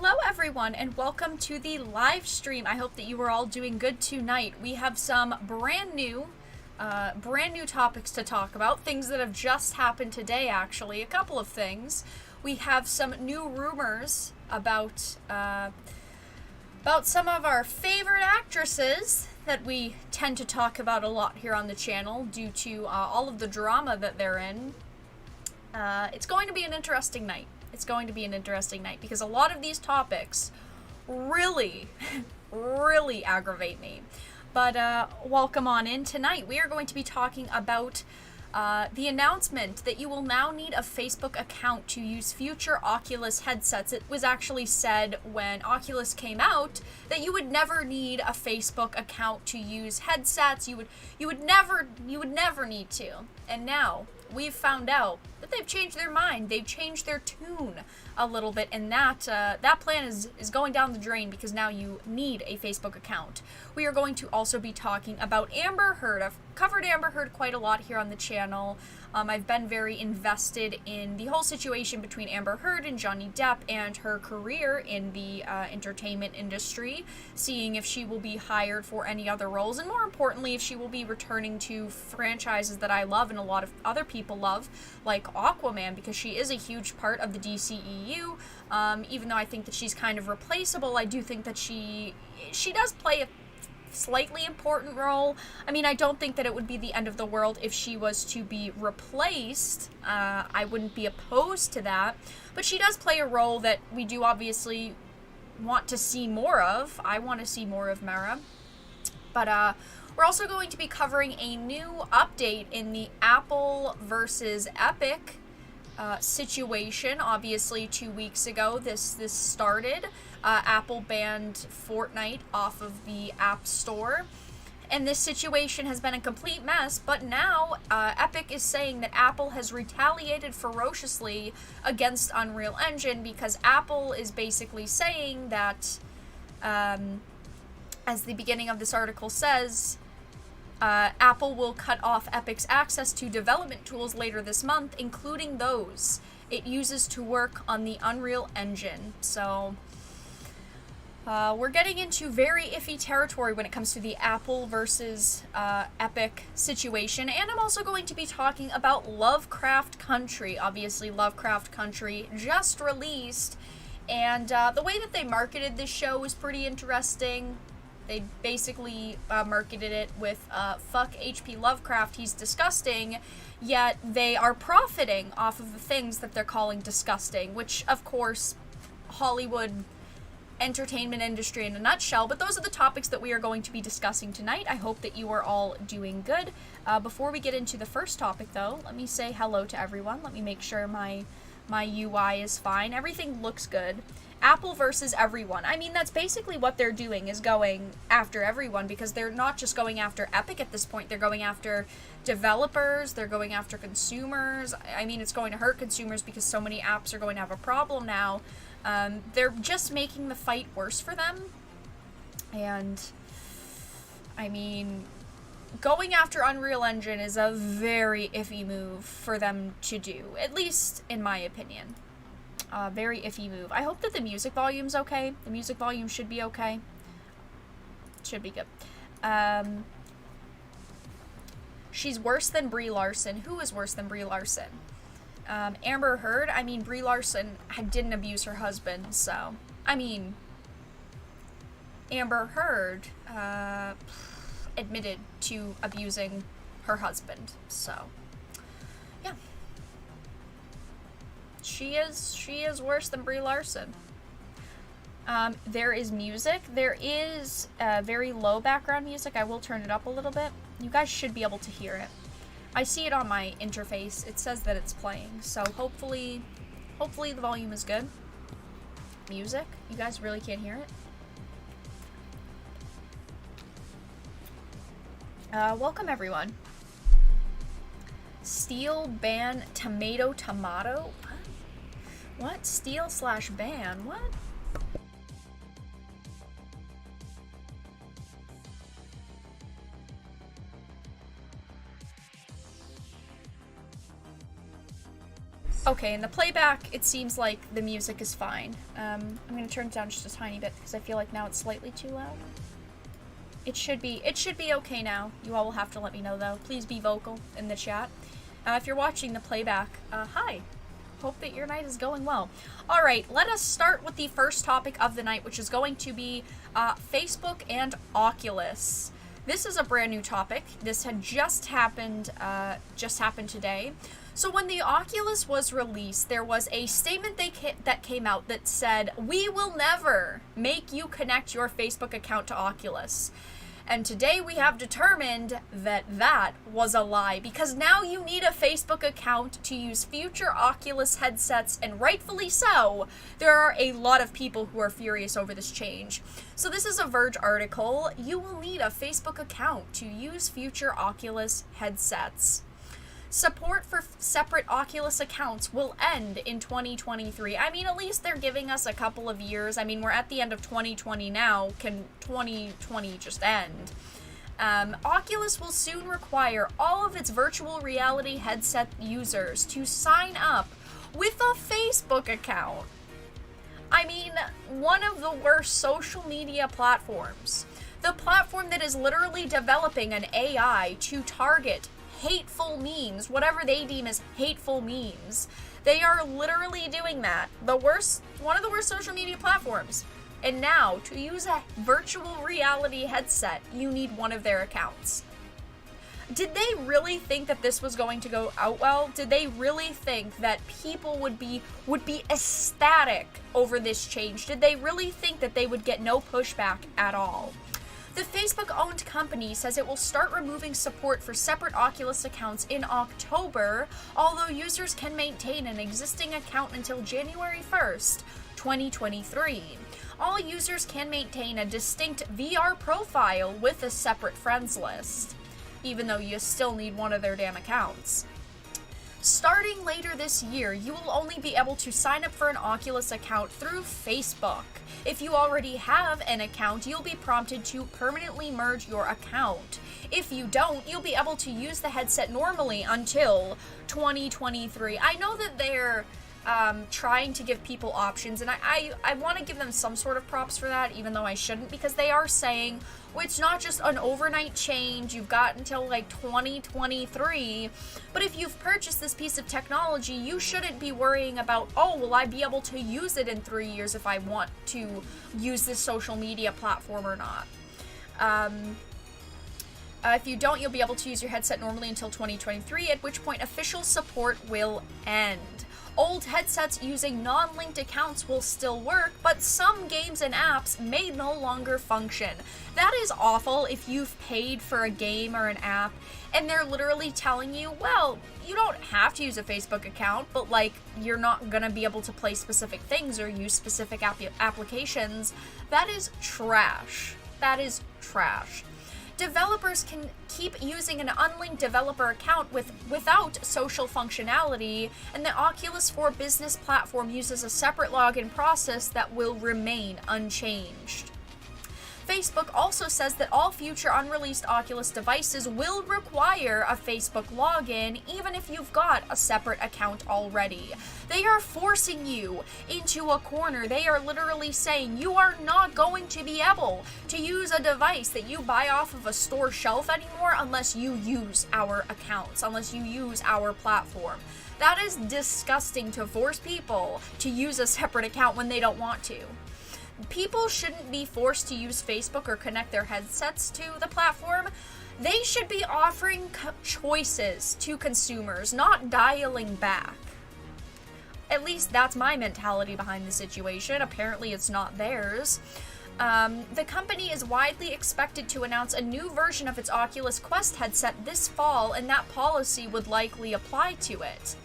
Hello everyone and welcome to the live stream. I hope that you are all doing good tonight. We have some brand new topics to talk about, things that have just happened today actually, a couple of things. We have some new rumors about some of our favorite actresses that we tend to talk about a lot here on the channel due to all of the drama that they're in. It's going to be an interesting night. It's going to be an interesting night because a lot of these topics really, really aggravate me. But welcome on in tonight. We are going to be talking about the announcement that you will now need a Facebook account to use future Oculus headsets. It was actually said when Oculus came out that you would never need a Facebook account to use headsets. You would never need to. And now we've found out that they've changed their mind. They've changed their tune a little bit, and that plan is going down the drain because now you need a Facebook account. We are going to also be talking about Amber Heard. I've covered Amber Heard quite a lot here on the channel. I've been very invested in the whole situation between Amber Heard and Johnny Depp and her career in the entertainment industry, seeing if she will be hired for any other roles, and more importantly, if she will be returning to franchises that I love and a lot of other people love, like Aquaman, because she is a huge part of the DCEU. Even though I think that she's kind of replaceable, I do think that she does play a slightly important role. I mean, I don't think that it would be the end of the world if she was to be replaced. I wouldn't be opposed to that, but she does play a role that we do obviously want to see more of. I want to see more of Mara. But we're also going to be covering a new update in the Apple versus Epic situation. Obviously 2 weeks ago this started. Apple banned Fortnite off of the App Store, and this situation has been a complete mess, but now Epic is saying that Apple has retaliated ferociously against Unreal Engine because Apple is basically saying that, as the beginning of this article says, Apple will cut off Epic's access to development tools later this month, including those it uses to work on the Unreal Engine. So we're getting into very iffy territory when it comes to the Apple versus Epic situation, and I'm also going to be talking about Lovecraft Country. Obviously, Lovecraft Country just released, and the way that they marketed this show was pretty interesting. They basically marketed it with, fuck H.P. Lovecraft, he's disgusting, yet they are profiting off of the things that they're calling disgusting, which, of course, Hollywood entertainment industry in a nutshell. But those are the topics that we are going to be discussing tonight. I hope that you are all doing good. Before we get into the first topic, though, let me say hello to everyone. Let me make sure my UI is fine. Everything looks good. Apple versus everyone. I mean, that's basically what they're doing, is going after everyone, because they're not just going after Epic at this point. They're going after developers. They're going after consumers. I mean, it's going to hurt consumers because so many apps are going to have a problem now. They're just making the fight worse for them. And, I mean, going after Unreal Engine is a very iffy move for them to do, at least in my opinion. Very iffy move. I hope that the music volume's okay. The music volume should be okay. Should be good. She's worse than Brie Larson. Who is worse than Brie Larson? Amber Heard. I mean, Brie Larson didn't abuse her husband, so. I mean, Amber Heard admitted to abusing her husband, so. Yeah. She is worse than Brie Larson. There is music. There is very low background music. I will turn it up a little bit. You guys should be able to hear it. I see it on my interface. It says that it's playing. So hopefully the volume is good. Music. You guys really can't hear it. Welcome everyone. Steal, ban, tomato. What? Steal/ban? What? Okay, in the playback, it seems like the music is fine. I'm gonna turn it down just a tiny bit because I feel like now it's slightly too loud. It should be okay now. You all will have to let me know though. Please be vocal in the chat. If you're watching the playback, hi. Hope that your night is going well. Alright, let us start with the first topic of the night, which is going to be Facebook and Oculus. This is a brand new topic. This had just happened today. So when the Oculus was released, there was a statement that came out that said, "We will never make you connect your Facebook account to Oculus." And today we have determined that that was a lie, because now you need a Facebook account to use future Oculus headsets, and rightfully so. There are a lot of people who are furious over this change. So this is a Verge article. You will need a Facebook account to use future Oculus headsets. Support for separate Oculus accounts will end in 2023. I mean, at least they're giving us a couple of years. I mean, we're at the end of 2020 now. Can 2020 just end? Oculus will soon require all of its virtual reality headset users to sign up with a Facebook account. I mean, one of the worst social media platforms. The platform that is literally developing an AI to target hateful memes, whatever they deem as hateful memes. They are literally doing that. One of the worst social media platforms. And now, to use a virtual reality headset, you need one of their accounts. Did they really think that this was going to go out well? Did they really think that people would be ecstatic over this change? Did they really think that they would get no pushback at all? The Facebook-owned company says it will start removing support for separate Oculus accounts in October, although users can maintain an existing account until January 1st, 2023. All users can maintain a distinct VR profile with a separate friends list, even though you still need one of their damn accounts. Starting later this year, you will only be able to sign up for an Oculus account through Facebook. If you already have an account, you'll be prompted to permanently merge your account. If you don't, you'll be able to use the headset normally until 2023. I know that they're trying to give people options, and I want to give them some sort of props for that, even though I shouldn't, because they are saying, well, it's not just an overnight change, you've got until like 2023, but if you've purchased this piece of technology, you shouldn't be worrying about, oh, will I be able to use it in 3 years if I want to use this social media platform or not. If you don't, you'll be able to use your headset normally until 2023, at which point official support will end. Old headsets using non-linked accounts will still work, but some games and apps may no longer function. That is awful if you've paid for a game or an app and they're literally telling you, well, you don't have to use a Facebook account, but like you're not gonna be able to play specific things or use specific applications. That is trash. That is trash. Developers can keep using an unlinked developer account without social functionality, and the Oculus for Business platform uses a separate login process that will remain unchanged. Facebook also says that all future unreleased Oculus devices will require a Facebook login, even if you've got a separate account already. They are forcing you into a corner. They are literally saying you are not going to be able to use a device that you buy off of a store shelf anymore unless you use our accounts, unless you use our platform. That is disgusting, to force people to use a separate account when they don't want to. People shouldn't be forced to use Facebook or connect their headsets to the platform. They should be offering choices to consumers, not dialing back. At least that's my mentality behind the situation. Apparently it's not theirs. The company is widely expected to announce a new version of its Oculus Quest headset this fall, and that policy would likely apply to it.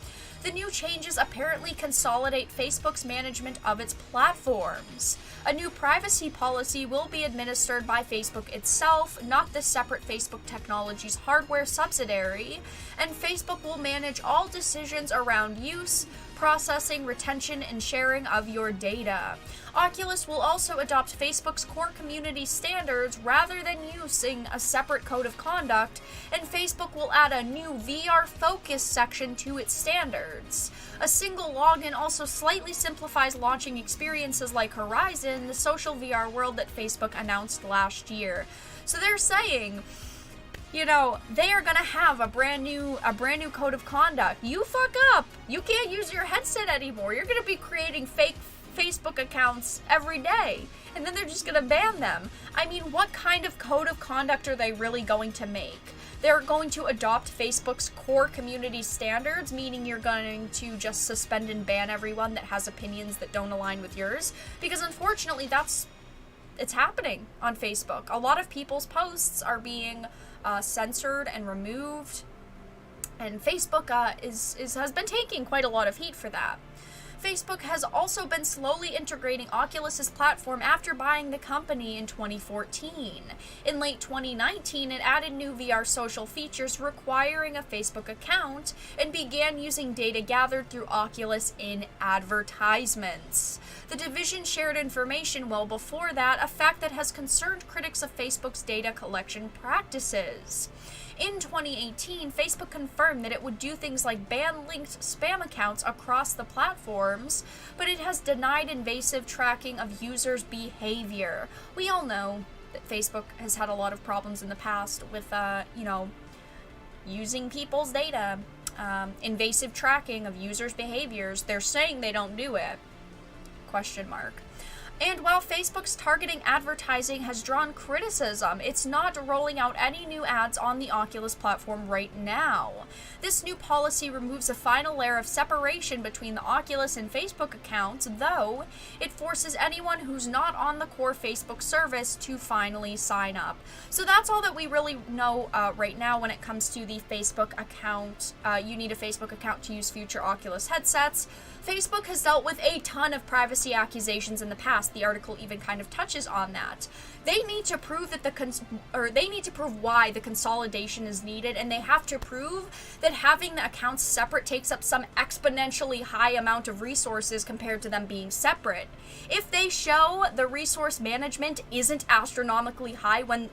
The new changes apparently consolidate Facebook's management of its platforms. A new privacy policy will be administered by Facebook itself, not the separate Facebook Technologies hardware subsidiary, and Facebook will manage all decisions around use, processing, retention, and sharing of your data. Oculus will also adopt Facebook's core community standards rather than using a separate code of conduct, and Facebook will add a new VR-focused section to its standards. A single login also slightly simplifies launching experiences like Horizon, the social VR world that Facebook announced last year. So they're saying, you know, they are gonna have a brand new code of conduct. You fuck up, you can't use your headset anymore. You're gonna be creating fake Facebook accounts every day, and then they're just gonna ban them. I mean, what kind of code of conduct are they really going to make? They're going to adopt Facebook's core community standards, meaning you're going to just suspend and ban everyone that has opinions that don't align with yours, because unfortunately it's happening on Facebook. A lot of people's posts are being censored and removed, and Facebook has been taking quite a lot of heat for that. Facebook has also been slowly integrating Oculus's platform after buying the company in 2014. In late 2019, it added new VR social features requiring a Facebook account and began using data gathered through Oculus in advertisements. The division shared information well before that, a fact that has concerned critics of Facebook's data collection practices. In 2018, Facebook confirmed that it would do things like ban linked spam accounts across the platforms, but it has denied invasive tracking of users' behavior. We all know that Facebook has had a lot of problems in the past with, using people's data, invasive tracking of users' behaviors. They're saying they don't do it. Question mark. And while Facebook's targeting advertising has drawn criticism, it's not rolling out any new ads on the Oculus platform right now. This new policy removes a final layer of separation between the Oculus and Facebook accounts, though it forces anyone who's not on the core Facebook service to finally sign up. So that's all that we really know right now when it comes to the Facebook account. You need a Facebook account to use future Oculus headsets. Facebook has dealt with a ton of privacy accusations in the past. The article even kind of touches on that. They need to prove that they need to prove why the consolidation is needed, and they have to prove that having the accounts separate takes up some exponentially high amount of resources compared to them being separate. If they show the resource management isn't astronomically high when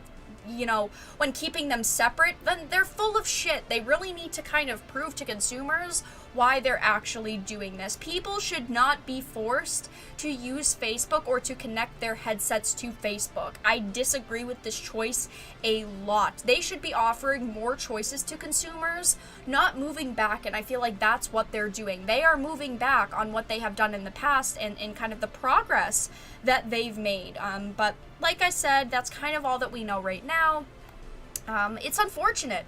keeping them separate, then they're full of shit. They really need to kind of prove to consumers why they're actually doing this. People should not be forced to use Facebook or to connect their headsets to Facebook. I disagree with this choice a lot. They should be offering more choices to consumers, not moving back, and I feel like that's what they're doing. They are moving back on what they have done in the past and kind of the progress that they've made. But like I said, that's kind of all that we know right now. It's unfortunate.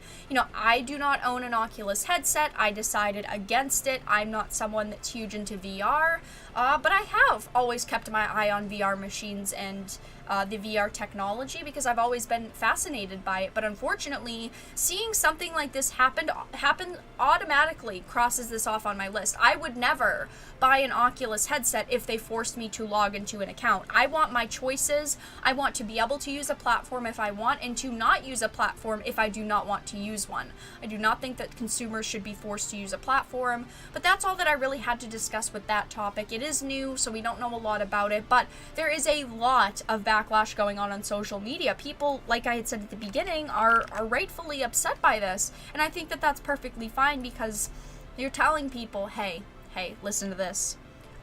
I do not own an Oculus headset. I decided against it. I'm not someone that's huge into VR, but I have always kept my eye on VR machines and the VR technology because I've always been fascinated by it. But unfortunately, seeing something like this happen automatically crosses this off on my list. I would never buy an Oculus headset if they forced me to log into an account. I want my choices. I want to be able to use a platform if I want and to not use a platform if I do not want to use one. I do not think that consumers should be forced to use a platform, but that's all that I really had to discuss with that topic. It is new, so we don't know a lot about it, but there is a lot of backlash going on social media. People, like I had said at the beginning, are rightfully upset by this, and I think that that's perfectly fine because you're telling people, hey, listen to this.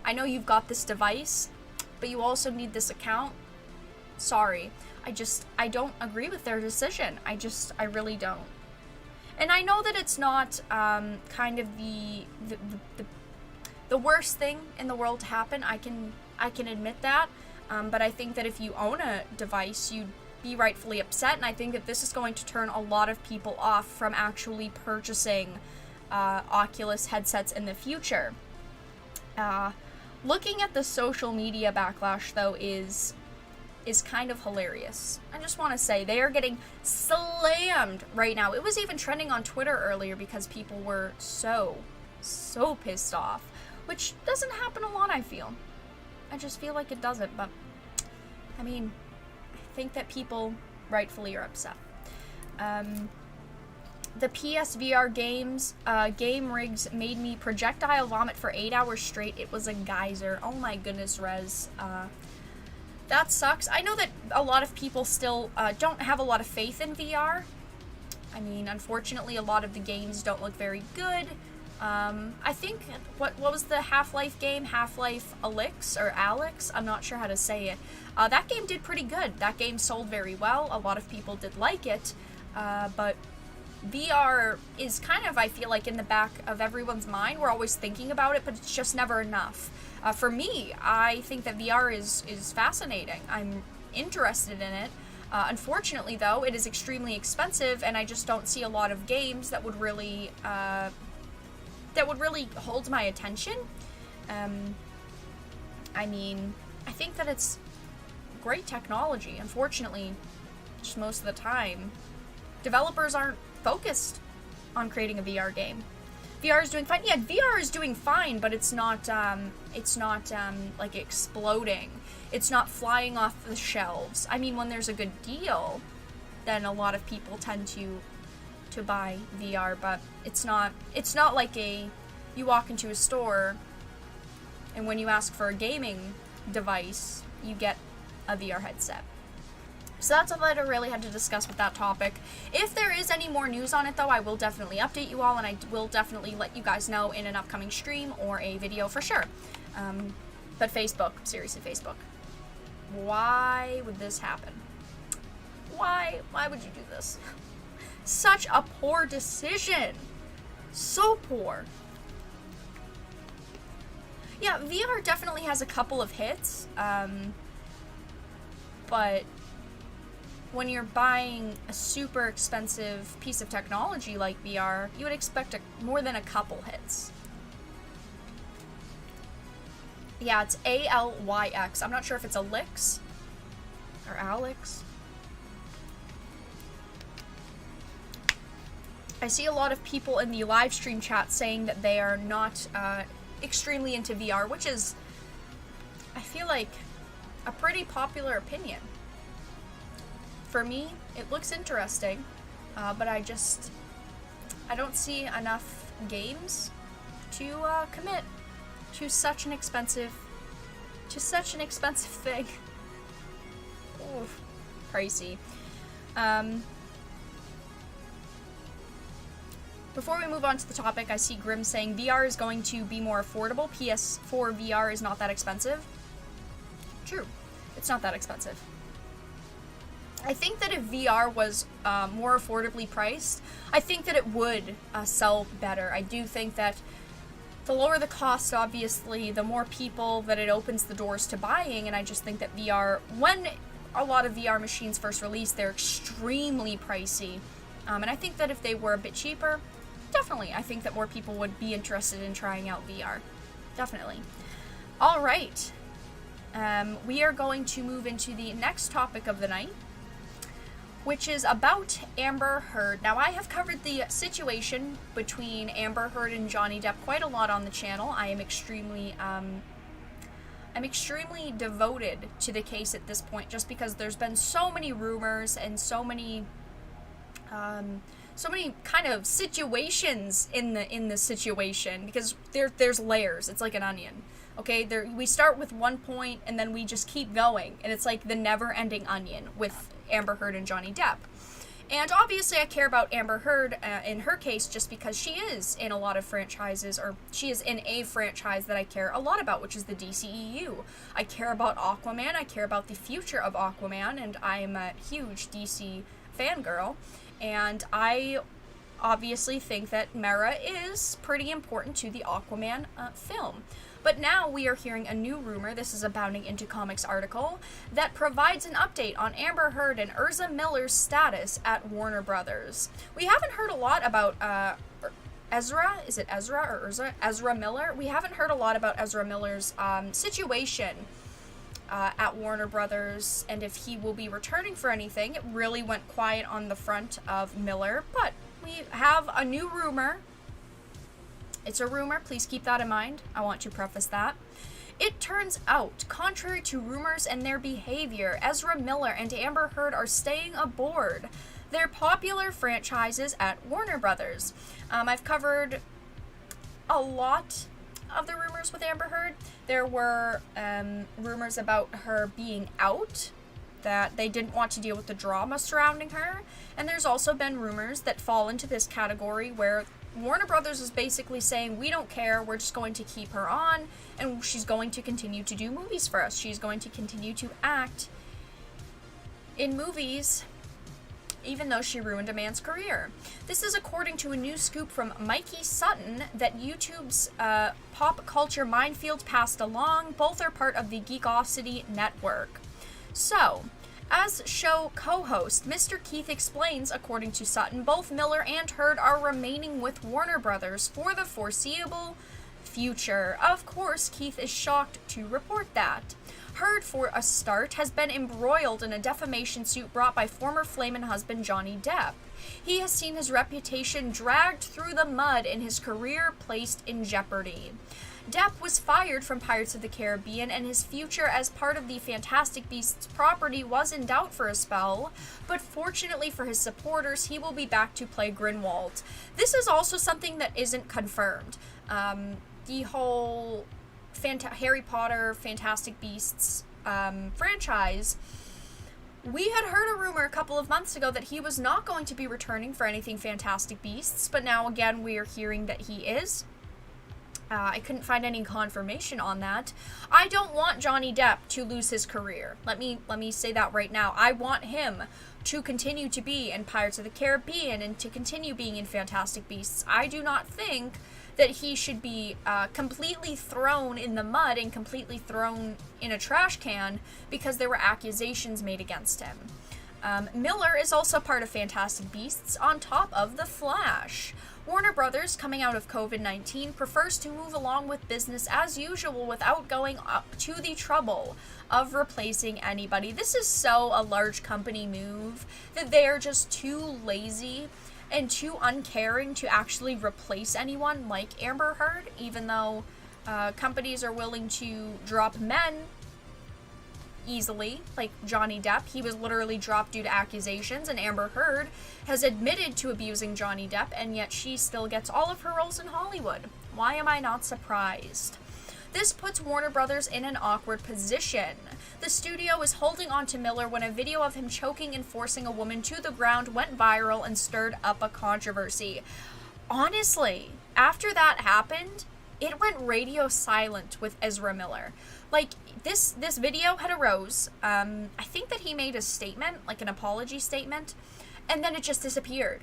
I know you've got this device, but you also need this account. Sorry. I don't agree with their decision. I really don't. And I know that it's not kind of the worst thing in the world to happen. I can admit that. But I think that if you own a device, you'd be rightfully upset. And I think that this is going to turn a lot of people off from actually purchasing Oculus headsets in the future. Looking at the social media backlash, though, is kind of hilarious. I just want to say they are getting slammed right now. It was even trending on Twitter earlier because people were so pissed off, which doesn't happen a lot, I feel. I just feel like it doesn't, but I mean, I think that people rightfully are upset. the PSVR games, game rigs made me projectile vomit for 8 hours straight. It was a geyser. Oh my goodness, Rez. That sucks. I know that a lot of people still don't have a lot of faith in VR. I mean, unfortunately, a lot of the games don't look very good. I think, what was the Half-Life game? Half-Life Alyx, or Alex? I'm not sure how to say it. That game did pretty good. That game sold very well. A lot of people did like it. But VR is kind of, I feel like, in the back of everyone's mind. We're always thinking about it, but it's just never enough. For me, I think that VR is fascinating. I'm interested in it. Unfortunately, though, it is extremely expensive, and I just don't see a lot of games that would really hold my attention. I mean, I think that it's great technology. Unfortunately, just most of the time, developers aren't focused on creating a VR game. VR is doing fine. Yeah, VR is doing fine, but it's not like exploding. It's not flying off the shelves. I mean, when there's a good deal, then a lot of people tend to buy VR, but it's not like you walk into a store and when you ask for a gaming device, you get a VR headset. So that's all that I really had to discuss with that topic. If there is any more news on it, though, I will definitely update you all, and I will definitely let you guys know in an upcoming stream or a video for sure. But Facebook, seriously, Facebook. Why would this happen? Why would you do this? Such a poor decision. So poor. Yeah, VR definitely has a couple of hits, but when you're buying a super expensive piece of technology like VR, you would expect more than a couple hits. Yeah, it's ALYX. I'm not sure if it's Alyx or Alex. I see a lot of people in the live stream chat saying that they are not extremely into VR, which is, I feel like, a pretty popular opinion. For me, it looks interesting, but I don't see enough games to commit to such an expensive thing. Oof, pricey. Before we move on to the topic, I see Grim saying VR is going to be more affordable. PS4 VR is not that expensive. True, it's not that expensive. I think that if VR was more affordably priced, I think that it would sell better. I do think that the lower the cost, obviously, the more people that it opens the doors to buying, and I just think that VR, when a lot of VR machines first released, they're extremely pricey. And I think that if they were a bit cheaper, definitely, I think that more people would be interested in trying out VR. Definitely. All right. We are going to move into the next topic of the night, which is about Amber Heard. Now, I have covered the situation between Amber Heard and Johnny Depp quite a lot on the channel. I am extremely devoted to the case at this point, just because there's been so many rumors and so many kind of situations in the situation, because there's layers. It's like an onion. Okay, we start with one point and then we just keep going, and it's like the never-ending onion with Amber Heard and Johnny Depp. And obviously I care about Amber Heard in her case just because she is in a lot of franchises, or she is in a franchise that I care a lot about, which is the DCEU. I care about Aquaman, I care about the future of Aquaman, and I'm a huge DC fangirl, and I obviously think that Mera is pretty important to the Aquaman film. But now we are hearing a new rumor, this is a Bounding Into Comics article, that provides an update on Amber Heard and Ezra Miller's status at Warner Brothers. We haven't heard a lot about Ezra, is it Ezra or Ezra? Ezra Miller? We haven't heard a lot about Ezra Miller's situation at Warner Brothers, and if he will be returning for anything. It really went quiet on the front of Miller, but we have a new rumor. It's a rumor, please keep that in mind. I want to preface that. It turns out, contrary to rumors and their behavior, Ezra Miller and Amber Heard are staying aboard. They're popular franchises at Warner Brothers. I've covered a lot of the rumors with Amber Heard. There were rumors about her being out, that they didn't want to deal with the drama surrounding her, and there's also been rumors that fall into this category where Warner Brothers is basically saying, we don't care, we're just going to keep her on, and she's going to continue to do movies for us. She's going to continue to act in movies, even though she ruined a man's career. This is according to a new scoop from Mikey Sutton that YouTube's pop culture minefield passed along. Both are part of the Geekosity network. So, as show co-host, Mr. Keith explains, according to Sutton, both Miller and Heard are remaining with Warner Brothers for the foreseeable future. Of course, Keith is shocked to report that. Heard, for a start, has been embroiled in a defamation suit brought by former flamin' husband Johnny Depp. He has seen his reputation dragged through the mud and his career placed in jeopardy. Depp was fired from Pirates of the Caribbean, and his future as part of the Fantastic Beasts property was in doubt for a spell, but fortunately for his supporters, he will be back to play Grindelwald. This is also something that isn't confirmed. The whole Harry Potter, Fantastic Beasts franchise, we had heard a rumor a couple of months ago that he was not going to be returning for anything Fantastic Beasts, but now again we are hearing that he is. I couldn't find any confirmation on that. I don't want Johnny Depp to lose his career. Let me say that right now. I want him to continue to be in Pirates of the Caribbean and to continue being in Fantastic Beasts. I do not think that he should be completely thrown in the mud and completely thrown in a trash can because there were accusations made against him. Miller is also part of Fantastic Beasts on top of The Flash. Warner Brothers, coming out of COVID-19, prefers to move along with business as usual without going up to the trouble of replacing anybody. This is so a large company move that they are just too lazy and too uncaring to actually replace anyone like Amber Heard, even though companies are willing to drop men easily, like Johnny Depp. He was literally dropped due to accusations, and Amber Heard has admitted to abusing Johnny Depp, and yet she still gets all of her roles in Hollywood. Why am I not surprised? This puts Warner Brothers in an awkward position. The studio is holding on to Miller when a video of him choking and forcing a woman to the ground went viral and stirred up a controversy. Honestly, after that happened, it went radio silent with Ezra Miller. Like, this video had arose. I think that he made a statement, like an apology statement, and then it just disappeared.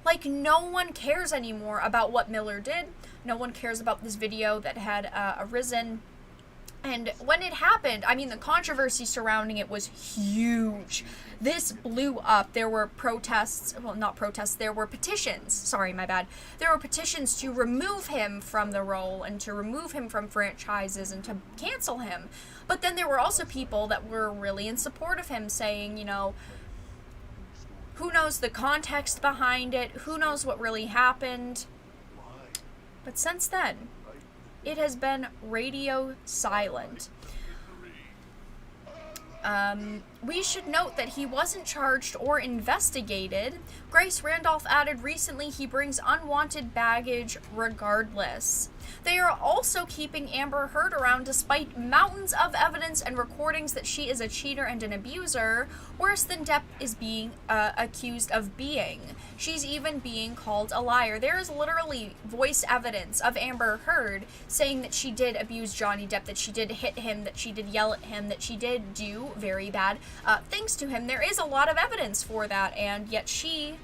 Like, no one cares anymore about what Miller did. No one cares about this video that had arisen. And when it happened, I mean, the controversy surrounding it was huge. This blew up. There were protests, well, not protests, there were petitions. Sorry, my bad. There were petitions to remove him from the role and to remove him from franchises and to cancel him. But then there were also people that were really in support of him saying, you know, who knows the context behind it? Who knows what really happened? But since then, it has been radio silent. We should note that he wasn't charged or investigated. Grace Randolph added recently he brings unwanted baggage regardless. They are also keeping Amber Heard around despite mountains of evidence and recordings that she is a cheater and an abuser, worse than Depp is being accused of being. She's even being called a liar. There is literally voice evidence of Amber Heard saying that she did abuse Johnny Depp, that she did hit him, that she did yell at him, that she did do very bad things to him. There is a lot of evidence for that, and yet she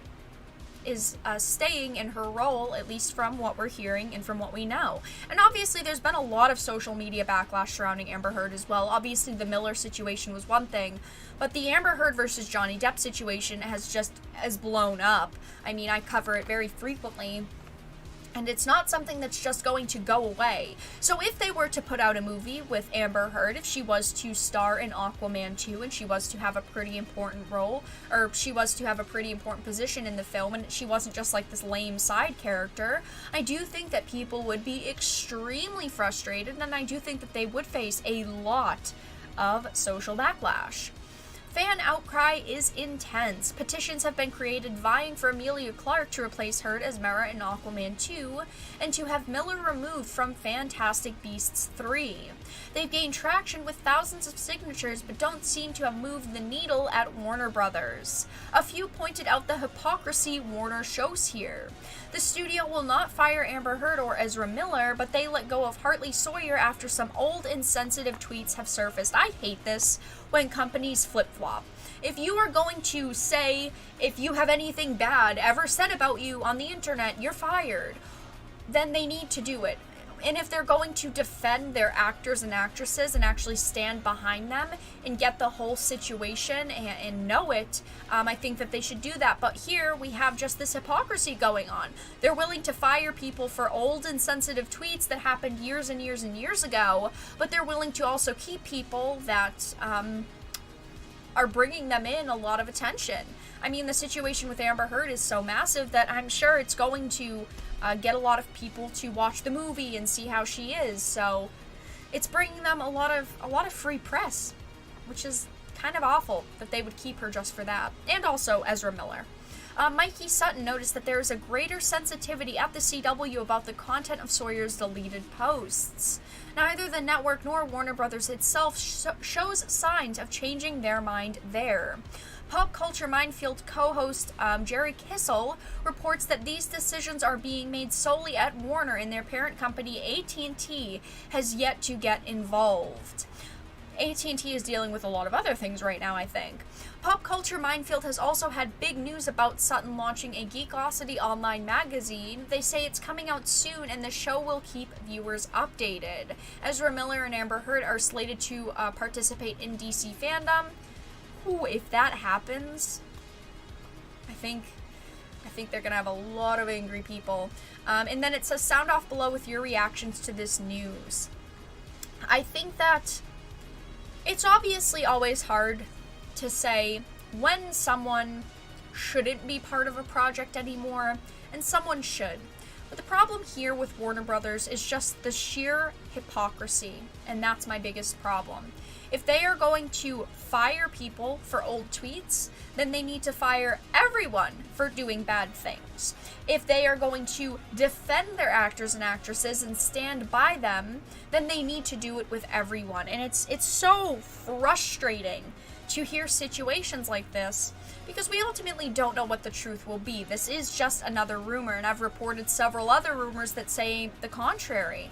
is staying in her role, at least from what we're hearing and from what we know. And obviously there's been a lot of social media backlash surrounding Amber Heard as well. Obviously the Miller situation was one thing, but the Amber Heard versus Johnny Depp situation has blown up. I mean, I cover it very frequently, and it's not something that's just going to go away. So if they were to put out a movie with Amber Heard, if she was to star in Aquaman 2 and she was to have a pretty important role, or she was to have a pretty important position in the film and she wasn't just like this lame side character, I do think that people would be extremely frustrated, and I do think that they would face a lot of social backlash. Fan outcry is intense. Petitions have been created vying for Emilia Clarke to replace Heard as Mera in Aquaman 2, and to have Miller removed from Fantastic Beasts 3. They've gained traction with thousands of signatures, but don't seem to have moved the needle at Warner Brothers. A few pointed out the hypocrisy Warner shows here. The studio will not fire Amber Heard or Ezra Miller, but they let go of Hartley Sawyer after some old insensitive tweets have surfaced. I hate this when companies flip-flop. If you are going to say, if you have anything bad ever said about you on the internet, you're fired, then they need to do it. And if they're going to defend their actors and actresses and actually stand behind them and get the whole situation and know it, I think that they should do that. But here we have just this hypocrisy going on. They're willing to fire people for old insensitive tweets that happened years and years and years ago, but they're willing to also keep people that are bringing them in a lot of attention. I mean, the situation with Amber Heard is so massive that I'm sure it's going to get a lot of people to watch the movie and see how she is. So it's bringing them a lot of free press, which is kind of awful that they would keep her just for that. And also Ezra Miller. Mikey Sutton noticed that there is a greater sensitivity at the CW about the content of Sawyer's deleted posts. Neither the network nor Warner Brothers itself shows signs of changing their mind there. Pop Culture Minefield co-host Jerry Kissel reports that these decisions are being made solely at Warner, and their parent company AT&T has yet to get involved. AT&T is dealing with a lot of other things right now, I think. Pop Culture Minefield has also had big news about Sutton launching a Geekosity online magazine. They say it's coming out soon, and the show will keep viewers updated. Ezra Miller and Amber Heard are slated to participate in DC fandom. Ooh, if that happens, I think they're gonna have a lot of angry people. And then it says, sound off below with your reactions to this news. I think that it's obviously always hard to say when someone shouldn't be part of a project anymore and someone should. But the problem here with Warner Brothers is just the sheer hypocrisy, and that's my biggest problem. If they are going to fire people for old tweets, then they need to fire everyone for doing bad things. If they are going to defend their actors and actresses and stand by them, then they need to do it with everyone. And it's so frustrating to hear situations like this, because we ultimately don't know what the truth will be. This is just another rumor, and I've reported several other rumors that say the contrary.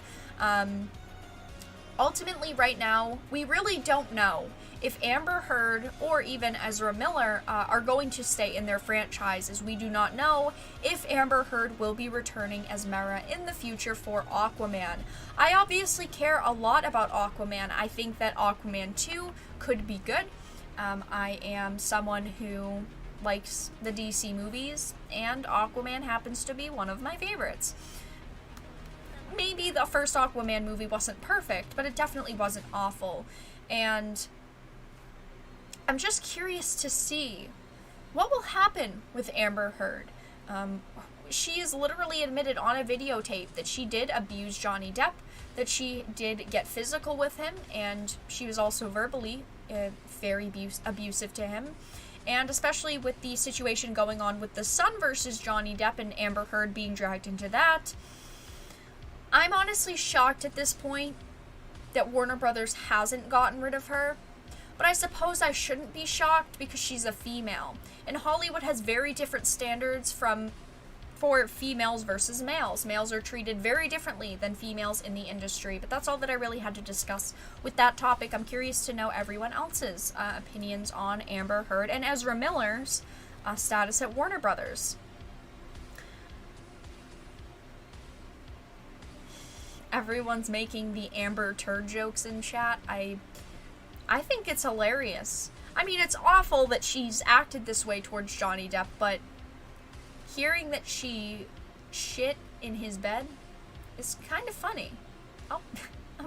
Ultimately, right now, we really don't know if Amber Heard or even Ezra Miller are going to stay in their franchises. We do not know if Amber Heard will be returning as Mera in the future for Aquaman. I obviously care a lot about Aquaman. I think that Aquaman 2 could be good. I am someone who likes the DC movies, and Aquaman happens to be one of my favorites. Maybe the first Aquaman movie wasn't perfect, but it definitely wasn't awful. And I'm just curious to see what will happen with Amber Heard. She is literally admitted on a videotape that she did abuse Johnny Depp, that she did get physical with him, and she was also verbally very abusive to him. And especially with the situation going on with The Sun versus Johnny Depp and Amber Heard being dragged into that, I'm honestly shocked at this point that Warner Brothers hasn't gotten rid of her, but I suppose I shouldn't be shocked because she's a female, and Hollywood has very different standards for females versus males. Males are treated very differently than females in the industry, but that's all that I really had to discuss with that topic. I'm curious to know everyone else's opinions on Amber Heard and Ezra Miller's status at Warner Brothers. Everyone's making the Amber turd jokes in chat. I think it's hilarious. I mean, it's awful that she's acted this way towards Johnny Depp, but hearing that she shit in his bed is kind of funny. I'll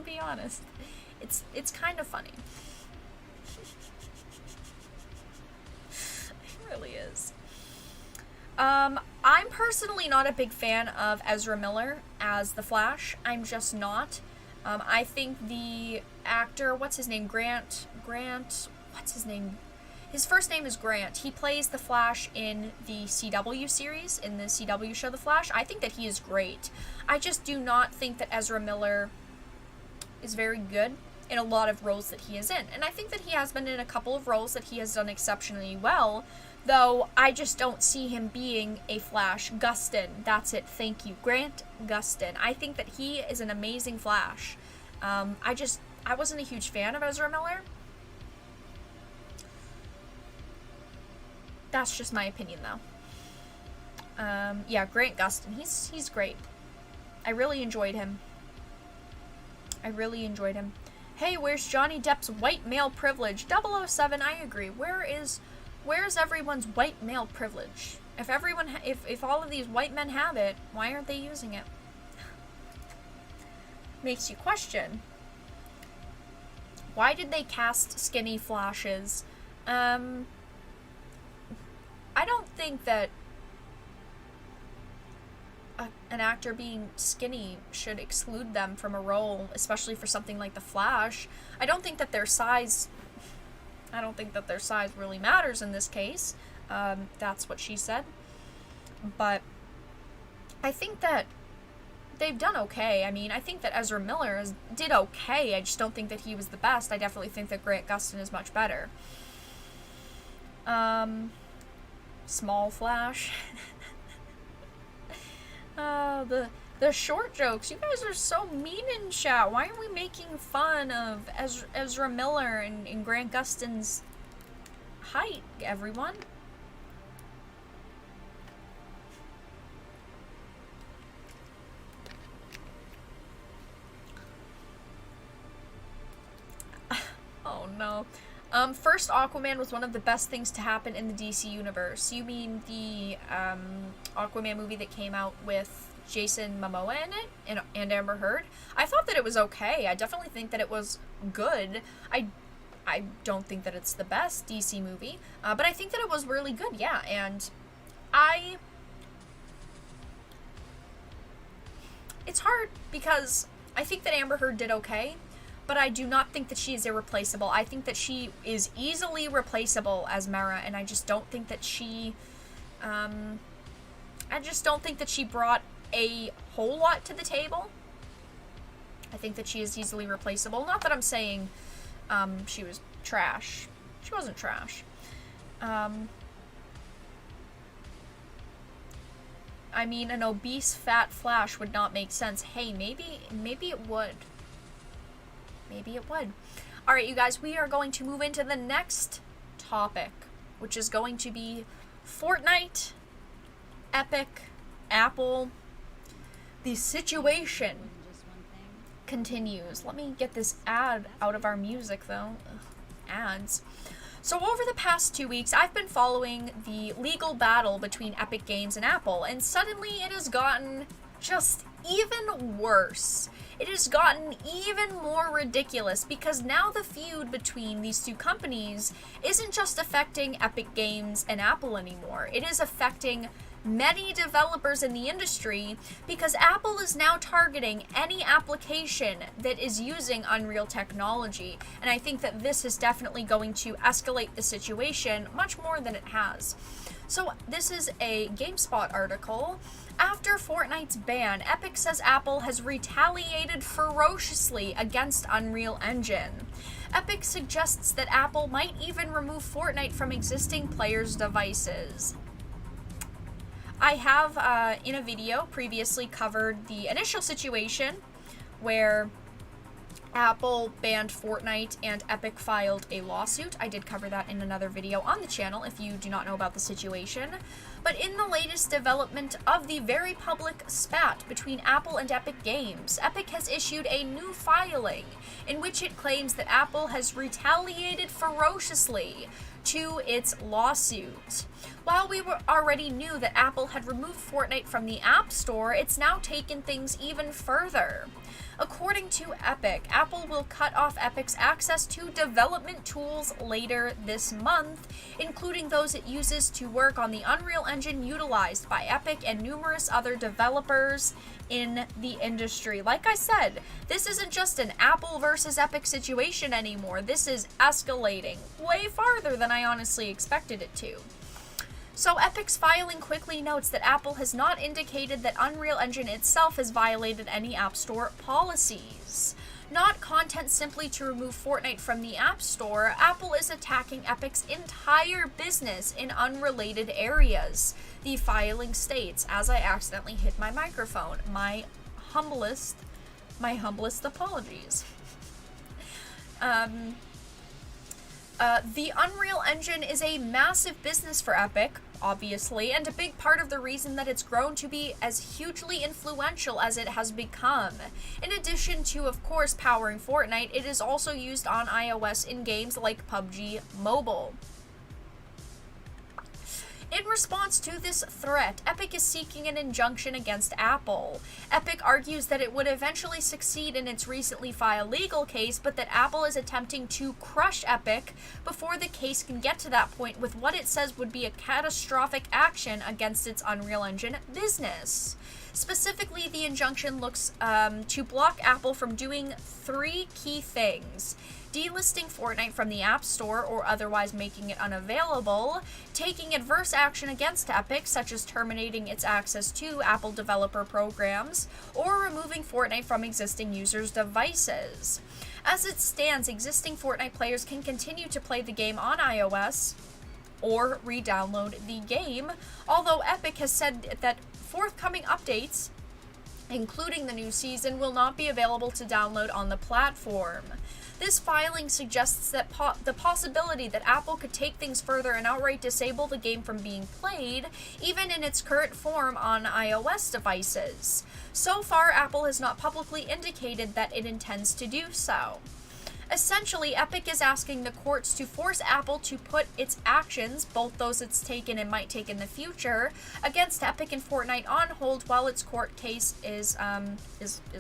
be honest. It's kind of funny. It really is. I'm personally not a big fan of Ezra Miller as the Flash. I'm just not. I think the actor, what's his name? Grant, what's his name? His first name is Grant. He plays the Flash in the CW series, in the CW show The Flash. I think that he is great. I just do not think that Ezra Miller is very good in a lot of roles that he is in. And I think that he has been in a couple of roles that he has done exceptionally well, though I just don't see him being a Flash. Gustin, that's it, thank you. Grant Gustin. I think that he is an amazing Flash. I wasn't a huge fan of Ezra Miller. That's just my opinion, though. Yeah, Grant Gustin, he's great. I really enjoyed him. Hey, where's Johnny Depp's white male privilege? 007, I agree. Where's everyone's white male privilege? If all of these white men have it, why aren't they using it? Makes you question. Why did they cast skinny Flashes? I don't think that an actor being skinny should exclude them from a role, especially for something like The Flash. I don't think that their size really matters in this case. That's what she said. But I think that they've done okay. I mean, I think that Ezra Miller did okay. I just don't think that he was the best. I definitely think that Grant Gustin is much better. Small Flash. The short jokes. You guys are so mean in chat. Why are we making fun of Ezra Miller and Grant Gustin's height, everyone? Oh no. First Aquaman was one of the best things to happen in the DC universe. You mean the Aquaman movie that came out with Jason Momoa in it and Amber Heard? I thought that it was okay. I definitely think that it was good. I don't think that it's the best DC movie, but I think that it was really good, yeah. And it's hard because I think that Amber Heard did okay, but I do not think that she is irreplaceable. I think that she is easily replaceable as Mera, and I just don't think that she brought a whole lot to the table. I think that she is easily replaceable. Not that I'm saying she was trash. She wasn't trash. I mean, an obese, fat Flash would not make sense. Hey, maybe it would. Maybe it would. Alright, you guys, we are going to move into the next topic, which is going to be Fortnite, Epic, Apple. The situation continues. Let me get this ad out of our music, though. Ugh, ads. So over the past 2 weeks, I've been following the legal battle between Epic Games and Apple, and suddenly it has gotten just even worse. It has gotten even more ridiculous because now the feud between these two companies isn't just affecting Epic Games and Apple anymore. It is affecting many developers in the industry because Apple is now targeting any application that is using Unreal technology. And I think that this is definitely going to escalate the situation much more than it has. So this is a GameSpot article. After Fortnite's ban, Epic says Apple has retaliated ferociously against Unreal Engine. Epic suggests that Apple might even remove Fortnite from existing players' devices. I have, in a video, previously covered the initial situation where Apple banned Fortnite and Epic filed a lawsuit. I did cover that in another video on the channel if you do not know about the situation. But in the latest development of the very public spat between Apple and Epic Games, Epic has issued a new filing in which it claims that Apple has retaliated ferociously to its lawsuit. While we already knew that Apple had removed Fortnite from the App Store, it's now taken things even further. According to Epic, Apple will cut off Epic's access to development tools later this month, including those it uses to work on the Unreal Engine utilized by Epic and numerous other developers in the industry. Like I said, this isn't just an Apple versus Epic situation anymore. This is escalating way farther than I honestly expected it to. So Epic's filing quickly notes that Apple has not indicated that Unreal Engine itself has violated any App Store policies. Not content simply to remove Fortnite from the App Store, Apple is attacking Epic's entire business in unrelated areas. The filing states, as I accidentally hit my microphone, my humblest apologies. The Unreal Engine is a massive business for Epic, obviously, and a big part of the reason that it's grown to be as hugely influential as it has become. In addition to, of course, powering Fortnite, it is also used on iOS in games like PUBG Mobile. In response to this threat, Epic is seeking an injunction against Apple. Epic argues that it would eventually succeed in its recently filed legal case, but that Apple is attempting to crush Epic before the case can get to that point with what it says would be a catastrophic action against its Unreal Engine business. Specifically, the injunction looks to block Apple from doing three key things: delisting Fortnite from the App Store or otherwise making it unavailable, taking adverse action against Epic, such as terminating its access to Apple developer programs, or removing Fortnite from existing users' devices. As it stands, existing Fortnite players can continue to play the game on iOS or re-download the game, although Epic has said that forthcoming updates, including the new season, will not be available to download on the platform. This filing suggests that the possibility that Apple could take things further and outright disable the game from being played, even in its current form on iOS devices. So far, Apple has not publicly indicated that it intends to do so. Essentially, Epic is asking the courts to force Apple to put its actions, both those it's taken and might take in the future, against Epic and Fortnite on hold while its court case is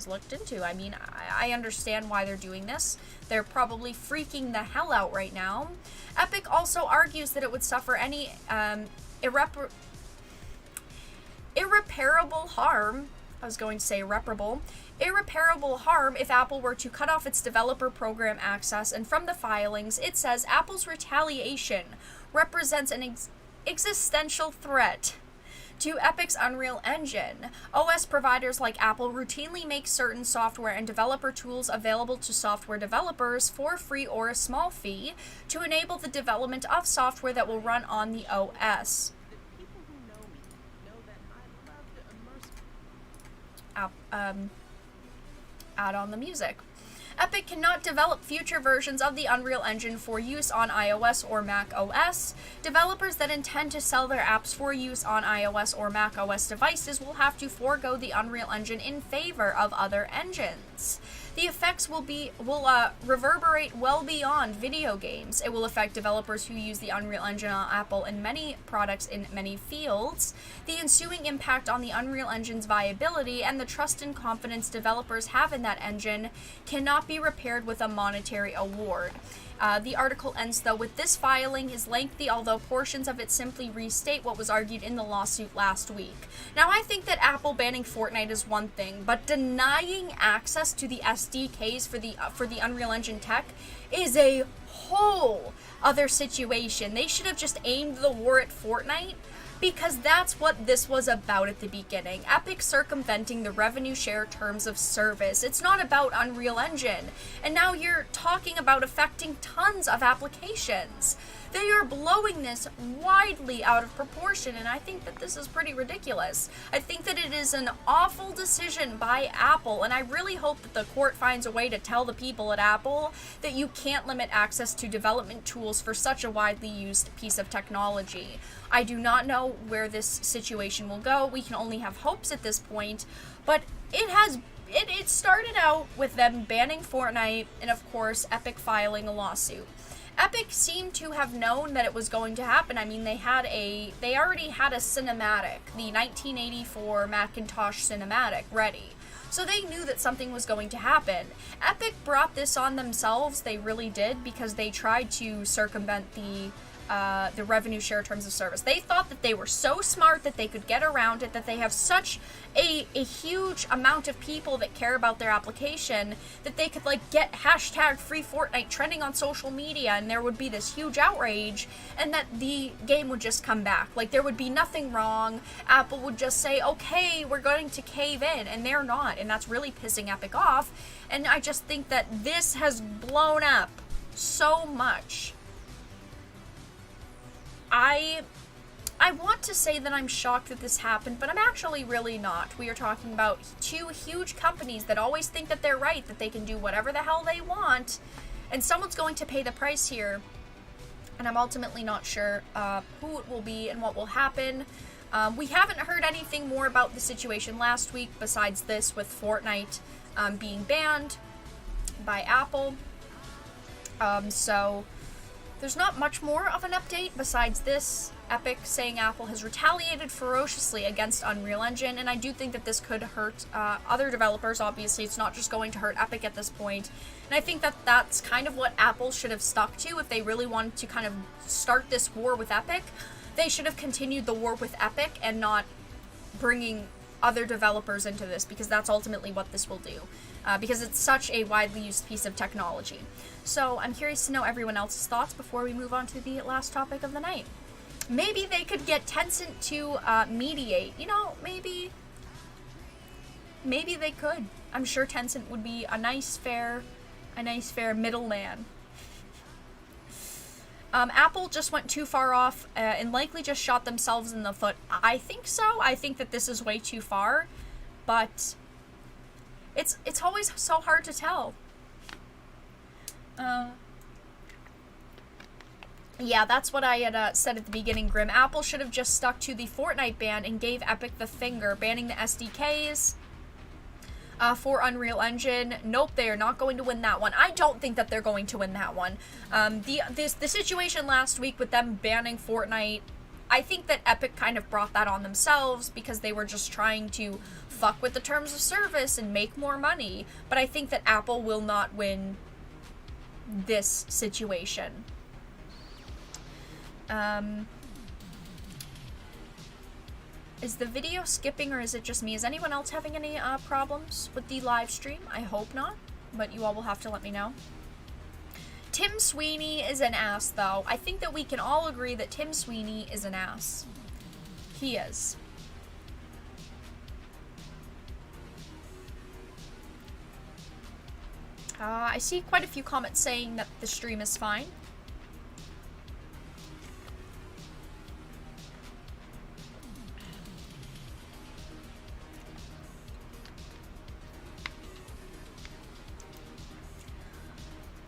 looked into. I mean, I understand why they're doing this. They're probably freaking the hell out right now. Epic also argues that it would suffer any irreparable harm. I was going to say irreparable harm if Apple were to cut off its developer program access, and from the filings, it says Apple's retaliation represents an existential threat to Epic's Unreal Engine. OS providers like Apple routinely make certain software and developer tools available to software developers for free or a small fee to enable the development of software that will run on the OS. Add on the music. Epic cannot develop future versions of the Unreal Engine for use on iOS or Mac OS. Developers that intend to sell their apps for use on iOS or Mac OS devices will have to forego the Unreal Engine in favor of other engines. The effects will reverberate well beyond video games. It will affect developers who use the Unreal Engine on Apple and many products in many fields. The ensuing impact on the Unreal Engine's viability and the trust and confidence developers have in that engine cannot be repaired with a monetary award. The article ends, though, with this filing is lengthy, although portions of it simply restate what was argued in the lawsuit last week. Now, I think that Apple banning Fortnite is one thing, but denying access to the SDKs for the Unreal Engine tech is a whole other situation. They should have just aimed the war at Fortnite, because that's what this was about at the beginning. Epic circumventing the revenue share terms of service. It's not about Unreal Engine. And now you're talking about affecting tons of applications. They are blowing this widely out of proportion, and I think that this is pretty ridiculous. I think that it is an awful decision by Apple, and I really hope that the court finds a way to tell the people at Apple that you can't limit access to development tools for such a widely used piece of technology. I do not know where this situation will go. We can only have hopes at this point, but it started out with them banning Fortnite and, of course, Epic filing a lawsuit. Epic seemed to have known that it was going to happen. I mean, they already had a cinematic, the 1984 Macintosh cinematic, ready. So they knew that something was going to happen. Epic brought this on themselves, they really did, because they tried to circumvent the revenue share terms of service. They thought that they were so smart that they could get around it, that they have such a huge amount of people that care about their application, that they could like get hashtag free Fortnite trending on social media, and there would be this huge outrage, and that the game would just come back. Like, there would be nothing wrong. Apple would just say, okay, we're going to cave in, and they're not, and that's really pissing Epic off. And I just think that this has blown up so much. I want to say that I'm shocked that this happened, but I'm actually really not. We are talking about two huge companies that always think that they're right, that they can do whatever the hell they want, and someone's going to pay the price here, and I'm ultimately not sure who it will be and what will happen. We haven't heard anything more about the situation last week besides this with Fortnite being banned by Apple. So there's not much more of an update besides this. Epic saying Apple has retaliated ferociously against Unreal Engine, and I do think that this could hurt other developers. Obviously, it's not just going to hurt Epic at this point. And I think that that's kind of what Apple should have stuck to if they really wanted to kind of start this war with Epic. They should have continued the war with Epic and not bringing other developers into this, because that's ultimately what this will do. Because it's such a widely used piece of technology. So I'm curious to know everyone else's thoughts before we move on to the last topic of the night. Maybe they could get Tencent to mediate. You know, maybe they could. I'm sure Tencent would be a nice, fair middleman. Apple just went too far off and likely just shot themselves in the foot. I think so. I think that this is way too far, but it's always so hard to tell. Yeah, that's what I had said at the beginning, Grim. Apple should have just stuck to the Fortnite ban and gave Epic the finger, banning the SDKs for Unreal Engine. Nope, they are not going to win that one. I don't think that they're going to win that one. The situation last week with them banning Fortnite, I think that Epic kind of brought that on themselves because they were just trying to fuck with the terms of service and make more money. But I think that Apple will not win this situation. Is the video skipping or is it just me? Is anyone else having any problems with the live stream? I hope not, but you all will have to let me know. Tim Sweeney is an ass, though. I think that we can all agree that Tim Sweeney is an ass. He is. I see quite a few comments saying that the stream is fine.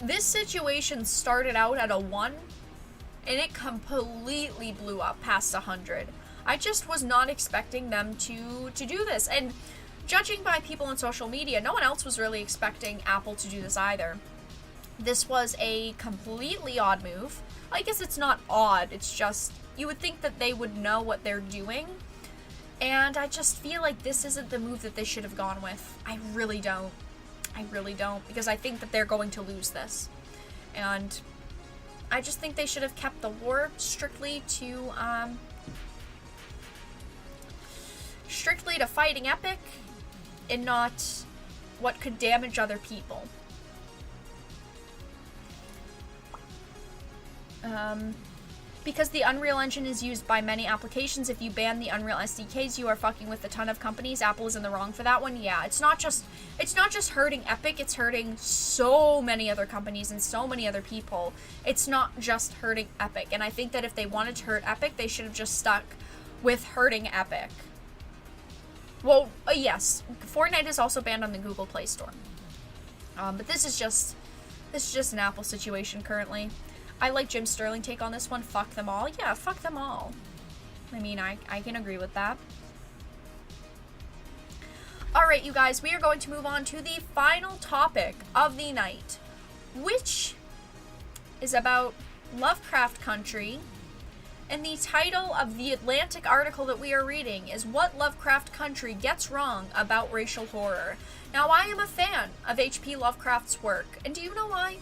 This situation started out at a 1, and it completely blew up past 100. I just was not expecting them to do this, and judging by people on social media, no one else was really expecting Apple to do this either. This was a completely odd move. I guess it's not odd, it's just, you would think that they would know what they're doing, and I just feel like this isn't the move that they should have gone with. I really don't. I really don't, because I think that they're going to lose this. And I just think they should have kept the war strictly to fighting Epic and not what could damage other people. Because the Unreal Engine is used by many applications. If you ban the Unreal SDKs, you are fucking with a ton of companies. Apple is in the wrong for that one. Yeah, it's not just hurting Epic, it's hurting so many other companies and so many other people. It's not just hurting Epic. And I think that if they wanted to hurt Epic, they should have just stuck with hurting Epic. Well, yes, Fortnite is also banned on the Google Play Store. But this is just an Apple situation currently. I like Jim Sterling take on this one. Fuck them all. Yeah, fuck them all. I mean, I can agree with that. Alright, you guys, we are going to move on to the final topic of the night, which is about Lovecraft Country And the title of the Atlantic article that we are reading is What Lovecraft Country Gets Wrong About Racial Horror. Now, I am a fan of H.P. Lovecraft's work, and do you know why?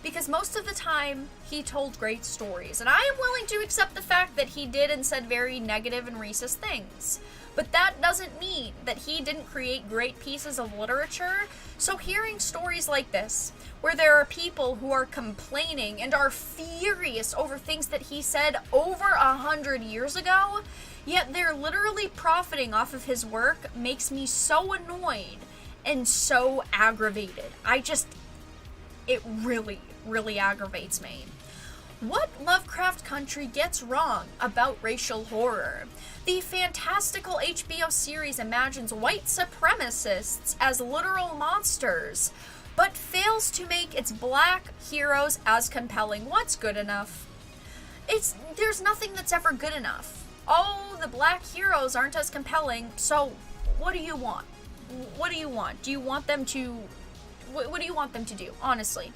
Because most of the time, he told great stories, and I am willing to accept the fact that he did and said very negative and racist things. But that doesn't mean that he didn't create great pieces of literature. So hearing stories like this, where there are people who are complaining and are furious over things that he said over 100 years ago, yet they're literally profiting off of his work, makes me so annoyed and so aggravated. It really, really aggravates me. What Lovecraft Country gets wrong about racial horror? The fantastical HBO series imagines white supremacists as literal monsters, but fails to make its black heroes as compelling. What's good enough? There's nothing that's ever good enough. Oh, the black heroes aren't as compelling, so what do you want? What do you want? Do you want them to... What do you want them to do, honestly?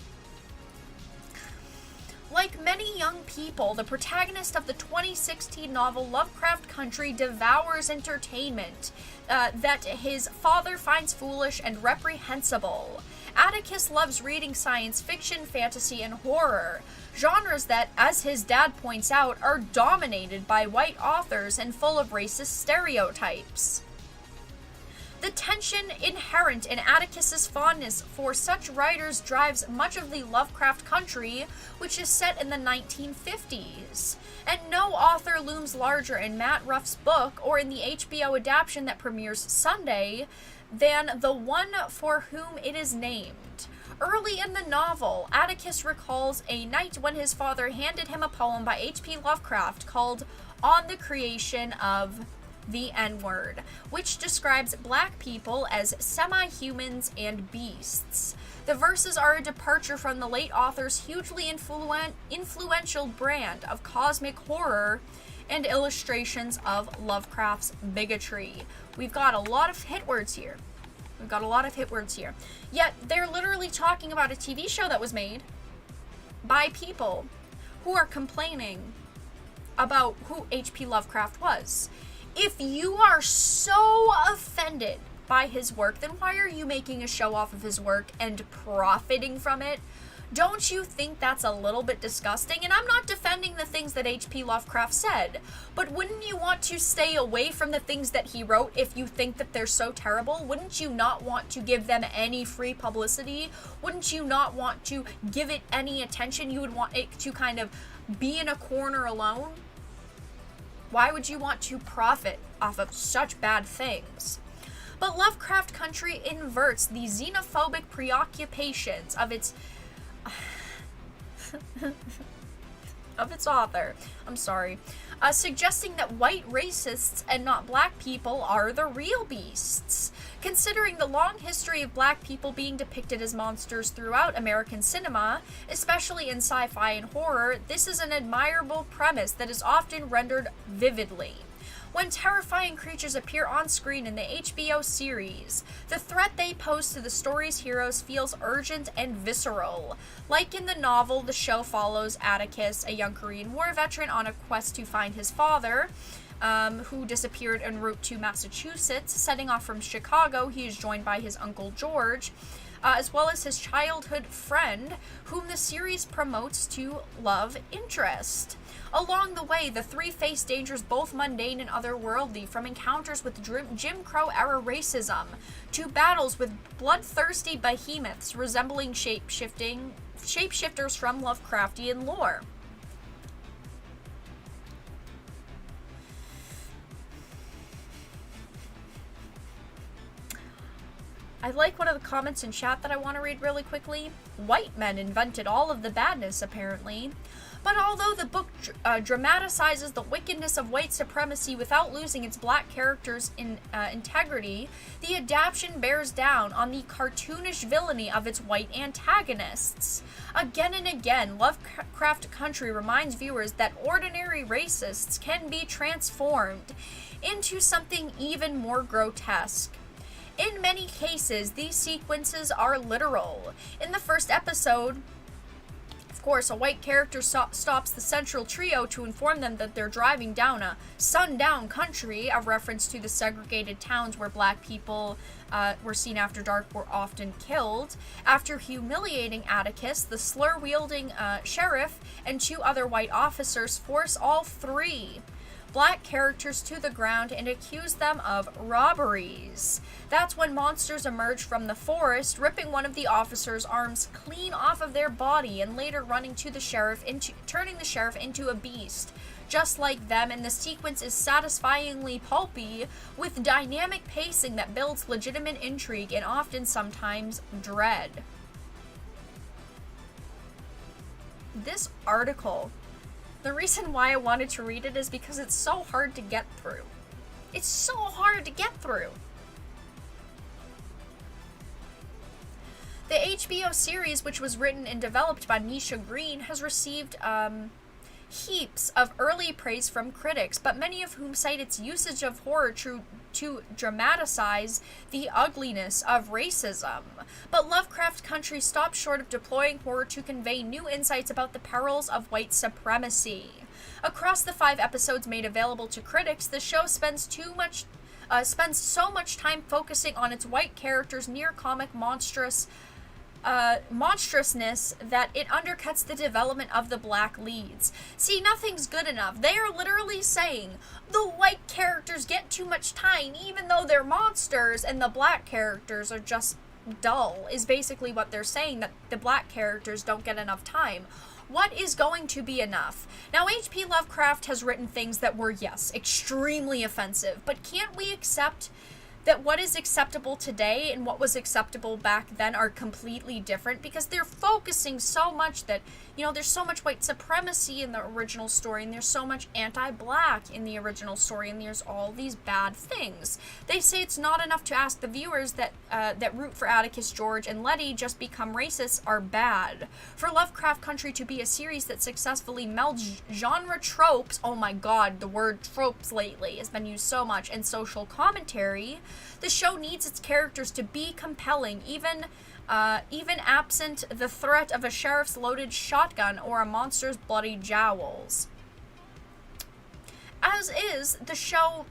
Like many young people, the protagonist of the 2016 novel Lovecraft Country devours entertainment that his father finds foolish and reprehensible. Atticus loves reading science fiction, fantasy, and horror, genres that, as his dad points out, are dominated by white authors and full of racist stereotypes. The tension inherent in Atticus's fondness for such writers drives much of the Lovecraft Country, which is set in the 1950s. And no author looms larger in Matt Ruff's book or in the HBO adaptation that premieres Sunday than the one for whom it is named. Early in the novel, Atticus recalls a night when his father handed him a poem by H.P. Lovecraft called On the Creation of the N-Word, which describes black people as semi-humans and beasts. The verses are a departure from the late author's hugely influential brand of cosmic horror and illustrations of Lovecraft's bigotry. We've got a lot of hit words here. Yet, they're literally talking about a TV show that was made by people who are complaining about who H.P. Lovecraft was. If you are so offended by his work, then why are you making a show off of his work and profiting from it? Don't you think that's a little bit disgusting? And I'm not defending the things that H.P. Lovecraft said, but wouldn't you want to stay away from the things that he wrote if you think that they're so terrible? Wouldn't you not want to give them any free publicity? Wouldn't you not want to give it any attention? You would want it to kind of be in a corner alone? Why would you want to profit off of such bad things? But Lovecraft Country inverts the xenophobic preoccupations of its author. Suggesting that white racists and not black people are the real beasts. Considering the long history of black people being depicted as monsters throughout American cinema, especially in sci-fi and horror, this is an admirable premise that is often rendered vividly. When terrifying creatures appear on screen in the HBO series, the threat they pose to the story's heroes feels urgent and visceral. Like in the novel, the show follows Atticus, a young Korean War veteran, on a quest to find his father, who disappeared en route to Massachusetts. Setting off from Chicago, he is joined by his uncle George, as well as his childhood friend, whom the series promotes to love interest. Along the way, the three face dangers both mundane and otherworldly, from encounters with Jim Crow-era racism to battles with bloodthirsty behemoths resembling shapeshifters from Lovecraftian lore. I like one of the comments in chat that I want to read really quickly. White men invented all of the badness, apparently. But although the book dramatizes the wickedness of white supremacy without losing its black characters' integrity, the adaptation bears down on the cartoonish villainy of its white antagonists. Again and again, Lovecraft Country reminds viewers that ordinary racists can be transformed into something even more grotesque. In many cases, these sequences are literal. In the first episode, of course, a white character stops the central trio to inform them that they're driving down a sundown country, a reference to the segregated towns where black people were seen after dark were often killed. After humiliating Atticus, the slur-wielding sheriff and 2 other white officers force all 3 black characters to the ground and accuse them of robberies. That's when monsters emerge from the forest, ripping one of the officers' arms clean off of their body and later turning the sheriff into a beast. Just like them, and the sequence is satisfyingly pulpy, with dynamic pacing that builds legitimate intrigue and often sometimes dread. This article, the reason why I wanted to read it is because it's so hard to get through. It's so hard to get through. The HBO series, which was written and developed by Misha Green, has received heaps of early praise from critics, but many of whom cite its usage of horror to dramatize the ugliness of racism. But Lovecraft Country stopped short of deploying horror to convey new insights about the perils of white supremacy. Across the 5 episodes made available to critics, the show spends so much time focusing on its white characters' near-comic monstrousness that it undercuts the development of the black leads. See, nothing's good enough. They are literally saying the white characters get too much time, even though they're monsters, and the black characters are just dull, is basically what they're saying, that the black characters don't get enough time. What is going to be enough? Now, H.P. Lovecraft has written things that were, yes, extremely offensive, but can't we accept that what is acceptable today and what was acceptable back then are completely different? Because they're focusing so much that, there's so much white supremacy in the original story, and there's so much anti-black in the original story, and there's all these bad things. They say it's not enough to ask the viewers that root for Atticus, George, and Letty just become racists are bad. For Lovecraft Country to be a series that successfully melds genre tropes, oh my god, the word tropes lately has been used so much, and social commentary, the show needs its characters to be compelling, even absent the threat of a sheriff's loaded shotgun or a monster's bloody jowls. As is, the show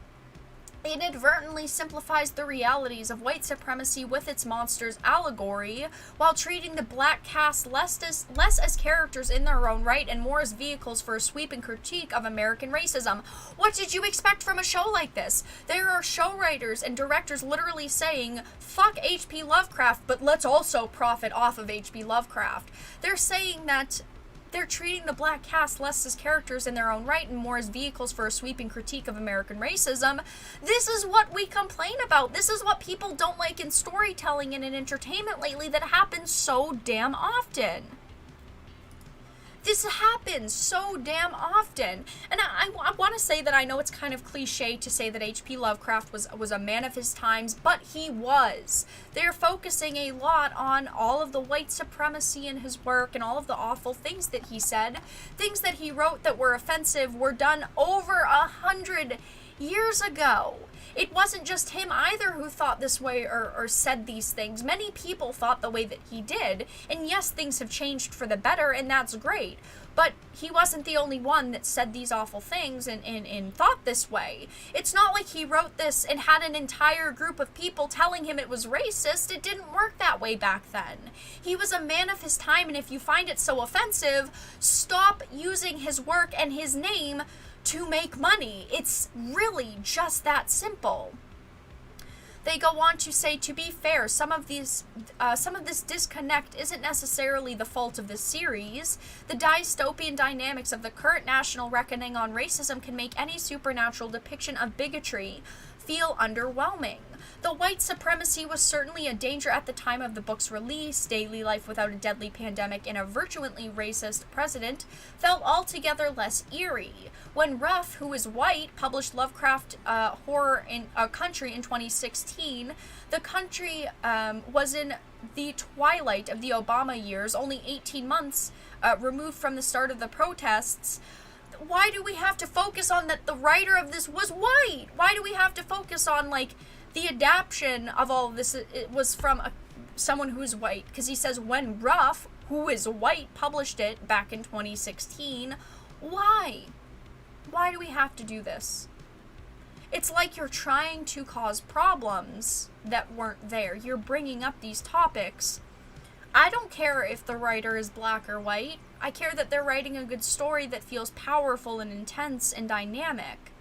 inadvertently simplifies the realities of white supremacy with its monsters allegory, while treating the black cast less as characters in their own right and more as vehicles for a sweeping critique of American racism. What did you expect from a show like this? There are show writers and directors literally saying, fuck H.P. Lovecraft, but let's also profit off of H.P. Lovecraft. They're saying that they're treating the black cast less as characters in their own right and more as vehicles for a sweeping critique of American racism. This is what we complain about. This is what people don't like in storytelling and in entertainment lately that happens so damn often. This happens so damn often. And I want to say that I know it's kind of cliche to say that H.P. Lovecraft was a man of his times, but he was. They're focusing a lot on all of the white supremacy in his work and all of the awful things that he said. Things that he wrote that were offensive were done over 100 years ago. It wasn't just him either who thought this way or said these things. Many people thought the way that he did. And yes, things have changed for the better, and that's great. But he wasn't the only one that said these awful things and thought this way. It's not like he wrote this and had an entire group of people telling him it was racist. It didn't work that way back then. He was a man of his time, and if you find it so offensive, stop using his work and his name to make money. It's really just that simple. They go on to say, to be fair, some of this disconnect isn't necessarily the fault of the series. The dystopian dynamics of the current national reckoning on racism can make any supernatural depiction of bigotry feel underwhelming. Though white supremacy was certainly a danger at the time of the book's release, daily life without a deadly pandemic and a virtually racist president felt altogether less eerie. When Ruff, who is white, published Lovecraft Country in 2016, the country was in the twilight of the Obama years, only 18 months removed from the start of the protests. Why do we have to focus on that the writer of this was white? Why do we have to focus on, the adaptation of all of this? It was from someone who's white, because he says when Ruff, who is white, published it back in 2016. Why? Why do we have to do this? It's like you're trying to cause problems that weren't there. You're bringing up these topics. I don't care if the writer is black or white. I care that they're writing a good story that feels powerful and intense and dynamic.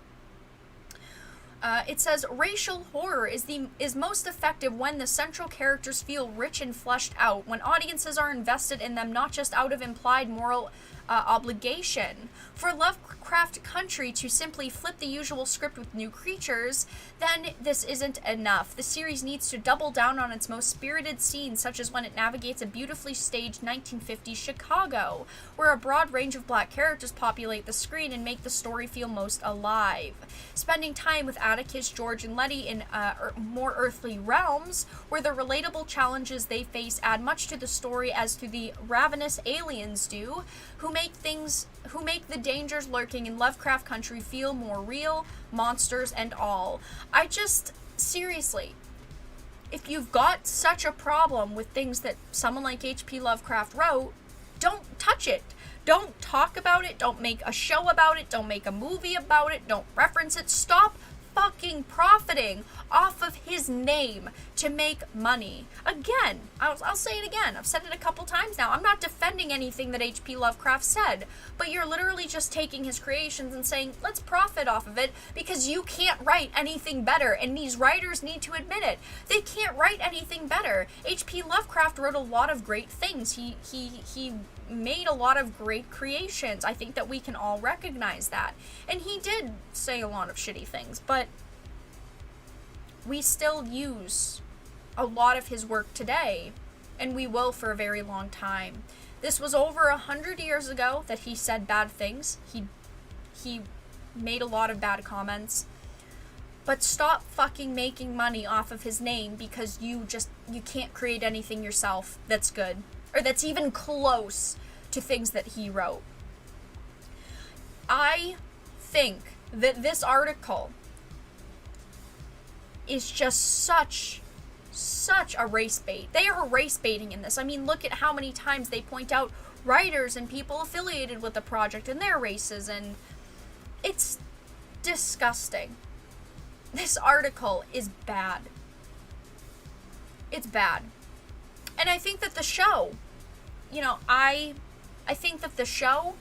It says, racial horror is most effective when the central characters feel rich and fleshed out, when audiences are invested in them not just out of implied moral obligation. For Lovecraft Country to simply flip the usual script with new creatures, then this isn't enough. The series needs to double down on its most spirited scenes, such as when it navigates a beautifully staged 1950s Chicago, where a broad range of black characters populate the screen and make the story feel most alive. Spending time with Atticus, George, and Letty in more earthly realms, where the relatable challenges they face add much to the story as to the ravenous aliens do, who make the dangers lurking in Lovecraft Country feel more real, monsters and all. Seriously, if you've got such a problem with things that someone like H.P. Lovecraft wrote, don't touch it. Don't talk about it. Don't make a show about it. Don't make a movie about it. Don't reference it. Stop fucking profiting off of his name to make money. Again, I'll say it again. I've said it a couple times now. I'm not defending anything that H.P. Lovecraft said, but you're literally just taking his creations and saying, let's profit off of it because you can't write anything better, and these writers need to admit it. They can't write anything better. H.P. Lovecraft wrote a lot of great things. He made a lot of great creations. I think that we can all recognize that. And he did say a lot of shitty things, but we still use a lot of his work today, and we will for a very long time. This was over 100 years ago that he said bad things. He made a lot of bad comments. But stop fucking making money off of his name because you can't create anything yourself that's good, or that's even close to things that he wrote. I think that this article is just such a race bait. They are race baiting in this. I mean, look at how many times they point out writers and people affiliated with the project and their races, and it's disgusting. This article is bad. It's bad. And I think that the show, I think that the show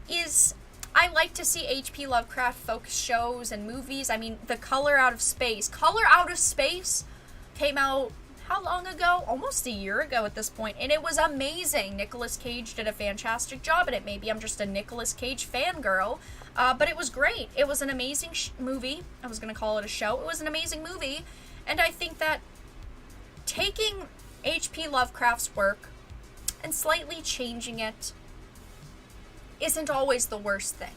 is, I like to see H.P. Lovecraft focused shows and movies. I mean, the Color Out of Space came out how long ago? Almost a year ago at this point, and it was amazing. Nicolas Cage did a fantastic job in it. Maybe I'm just a Nicolas Cage fangirl, but it was great. It was an amazing movie. I was going to call it a show. It was an amazing movie, and I think that taking H.P. Lovecraft's work and slightly changing it isn't always the worst thing.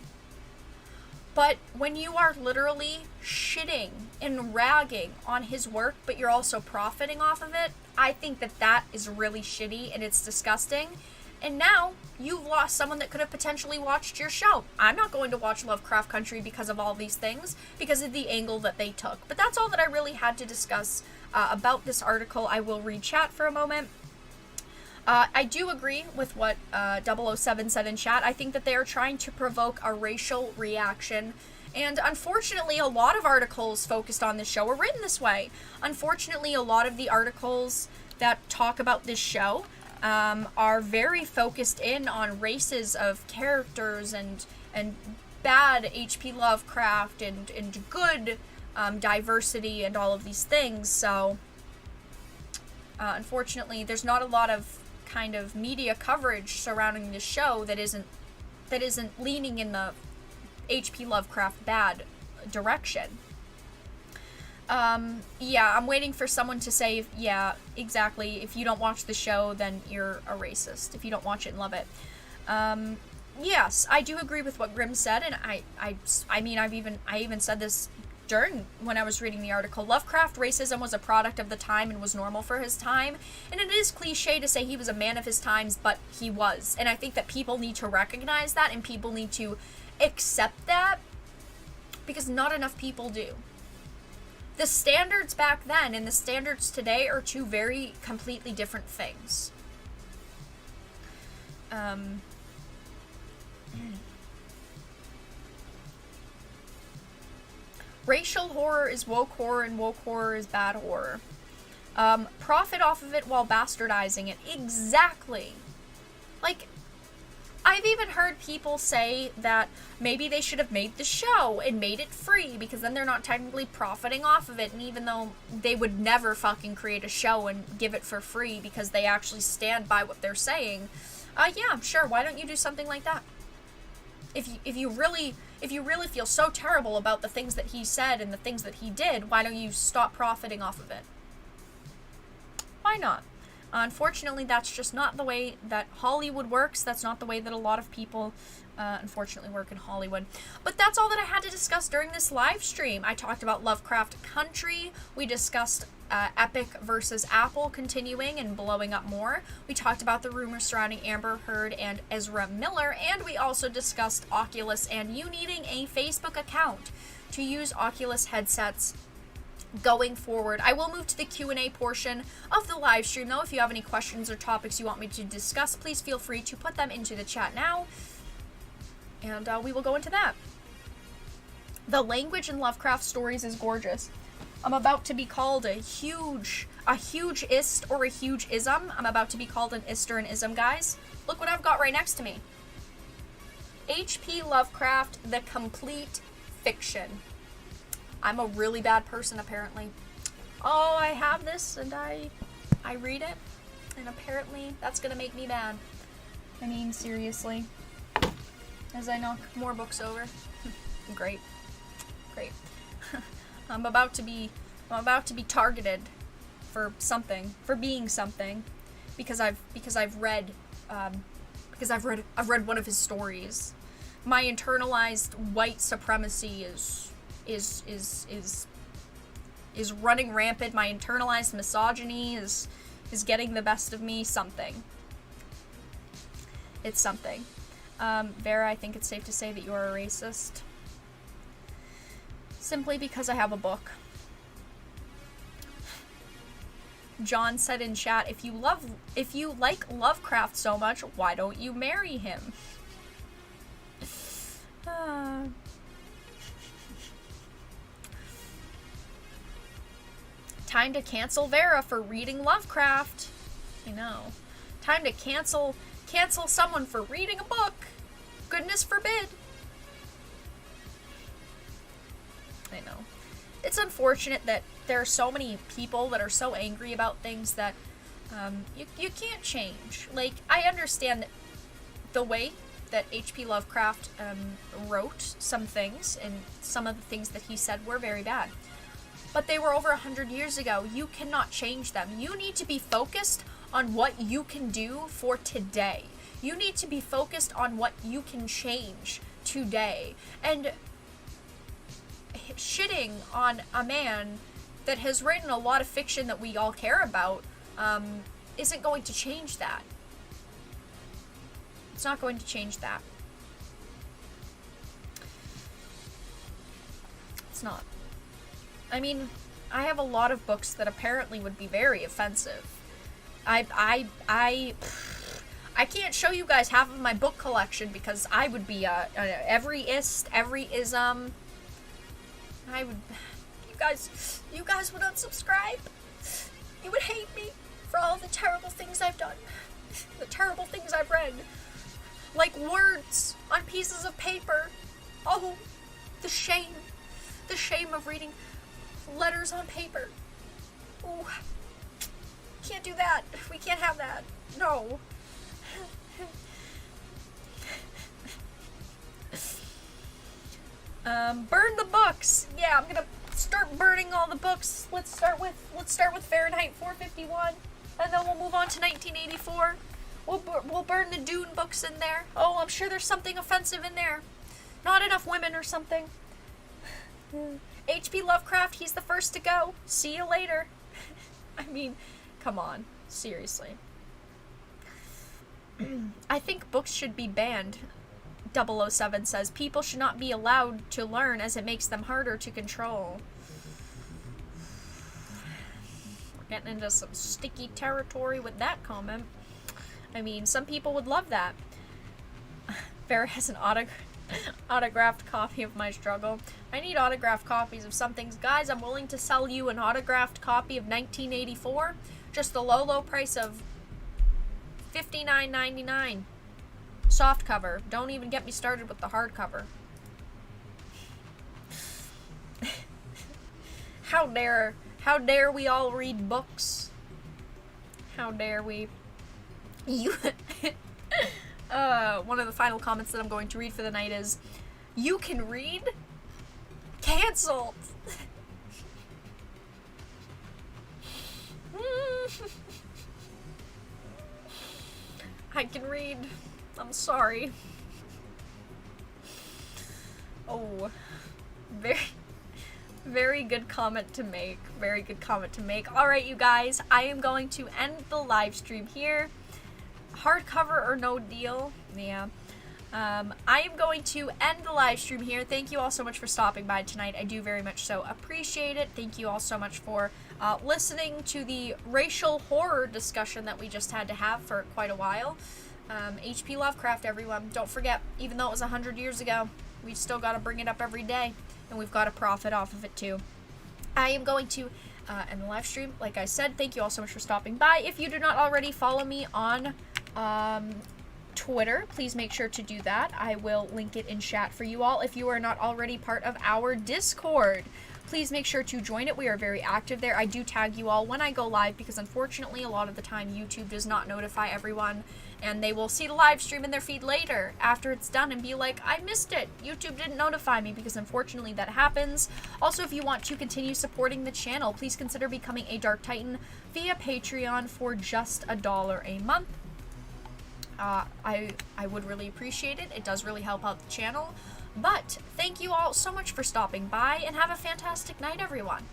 But when you are literally shitting and ragging on his work, but you're also profiting off of it, I think that that is really shitty and it's disgusting. And now you've lost someone that could have potentially watched your show. I'm not going to watch Lovecraft Country because of all these things, because of the angle that they took. But that's all that I really had to discuss about this article. I will read chat for a moment. I do agree with what 007 said in chat. I think that they are trying to provoke a racial reaction. And unfortunately, a lot of articles focused on this show are written this way. Unfortunately, a lot of the articles that talk about this show are very focused in on races of characters and bad H.P. Lovecraft and good diversity and all of these things. So unfortunately, there's not a lot of kind of media coverage surrounding this show that isn't leaning in the H.P. Lovecraft bad direction. Yeah, I'm waiting for someone to say, yeah, exactly, if you don't watch the show, then you're a racist, if you don't watch it and love it. Yes, I do agree with what Grimm said, and I mean, I even said this when I was reading the article. Lovecraft racism was a product of the time and was normal for his time, and it is cliche to say he was a man of his times, but he was, and I think that people need to recognize that, and people need to accept that, because not enough people do. The standards back then and the standards today are two very completely different things. Racial horror is woke horror, and woke horror is bad horror. Profit off of it while bastardizing it. Exactly. Like, I've even heard people say that maybe they should have made the show and made it free, because then they're not technically profiting off of it, and even though they would never fucking create a show and give it for free because they actually stand by what they're saying, yeah, sure, why don't you do something like that? If you really feel so terrible about the things that he said and the things that he did, why don't you stop profiting off of it? Why not? Unfortunately, that's just not the way that Hollywood works. That's not the way that a lot of people, unfortunately, work in Hollywood. But that's all that I had to discuss during this live stream. I talked about Lovecraft Country. We discussed Epic versus Apple continuing and blowing up more. We talked about the rumors surrounding Amber Heard and Ezra Miller. And we also discussed Oculus and you needing a Facebook account to use Oculus headsets going forward. I will move to the Q&A portion of the live stream, though. If you have any questions or topics you want me to discuss, please feel free to put them into the chat now, and we will go into that. The language in Lovecraft stories is gorgeous. I'm about to be called a huge ist or a huge ism. I'm about to be called an ist or an ism, guys. Look what I've got right next to me. H.P. Lovecraft, The Complete Fiction. I'm a really bad person, apparently. Oh, I have this, and I read it, and apparently that's gonna make me mad. I mean, seriously. As I knock more books over. Great. I'm about to be targeted for something, for being something, because I've read one of his stories. My internalized white supremacy is running rampant. My internalized misogyny is getting the best of me. Something. It's something. Vera, I think it's safe to say that you are a racist. Simply because I have a book. John said in chat, if you like Lovecraft so much, why don't you marry him? Time to cancel Vera for reading Lovecraft. I know. Time to cancel someone for reading a book. Goodness forbid. I know. It's unfortunate that there are so many people that are so angry about things that you can't change. Like, I understand that the way that H.P. Lovecraft wrote some things, and some of the things that he said were very bad. But they were over 100 years ago. You cannot change them. You need to be focused on what you can do for today. You need to be focused on what you can change today. And shitting on a man that has written a lot of fiction that we all care about isn't going to change that. It's not going to change that. It's not. I mean, I have a lot of books that apparently would be very offensive. I can't show you guys half of my book collection because I would be every ist, every ism. I would. You guys would unsubscribe. You would hate me for all the terrible things I've done, the terrible things I've read, like words on pieces of paper. Oh, the shame of reading letters on paper. Ooh, can't do that. We can't have that. No. Burn the books. Yeah, I'm gonna start burning all the books. Let's start with Fahrenheit 451, and then we'll move on to 1984. We'll burn the Dune books in there. Oh, I'm sure there's something offensive in there. Not enough women or something. H.P. Lovecraft, he's the first to go. See you later. I mean, come on. Seriously. I think books should be banned. 007 says, people should not be allowed to learn as it makes them harder to control. We're getting into some sticky territory with that comment. I mean, some people would love that. Vera has an autographed copy of My Struggle. I need autographed copies of some things. Guys, I'm willing to sell you an autographed copy of 1984. Just the low price of $59.99. Soft cover. Don't even get me started with the hardcover. How dare we all read books? How dare we? You one of the final comments that I'm going to read for the night is, "You can read? Cancelled." I can read. I'm sorry. Oh, very good comment to make. Very good comment to make. Alright, you guys, I am going to end the live stream here. Hardcover or no deal? Yeah. I am going to end the live stream here. Thank you all so much for stopping by tonight. I do very much so appreciate it. Thank you all so much for listening to the racial horror discussion that we just had to have for quite a while. H.P. Lovecraft, everyone. Don't forget, even though it was 100 years ago, we still got to bring it up every day, and we've got to profit off of it too. I am going to end the live stream. Like I said, thank you all so much for stopping by. If you do not already follow me on Twitter, please make sure to do that. I will link it in chat for you all. If you are not already part of our Discord, please make sure to join it. We are very active there. I do tag you all when I go live because unfortunately a lot of the time YouTube does not notify everyone, and they will see the live stream in their feed later after it's done and be like, I missed it. YouTube didn't notify me, because unfortunately that happens. Also, if you want to continue supporting the channel, please consider becoming a Dark Titan via Patreon for just $1 a month. I would really appreciate it. It does really help out the channel. But thank you all so much for stopping by, and have a fantastic night, everyone.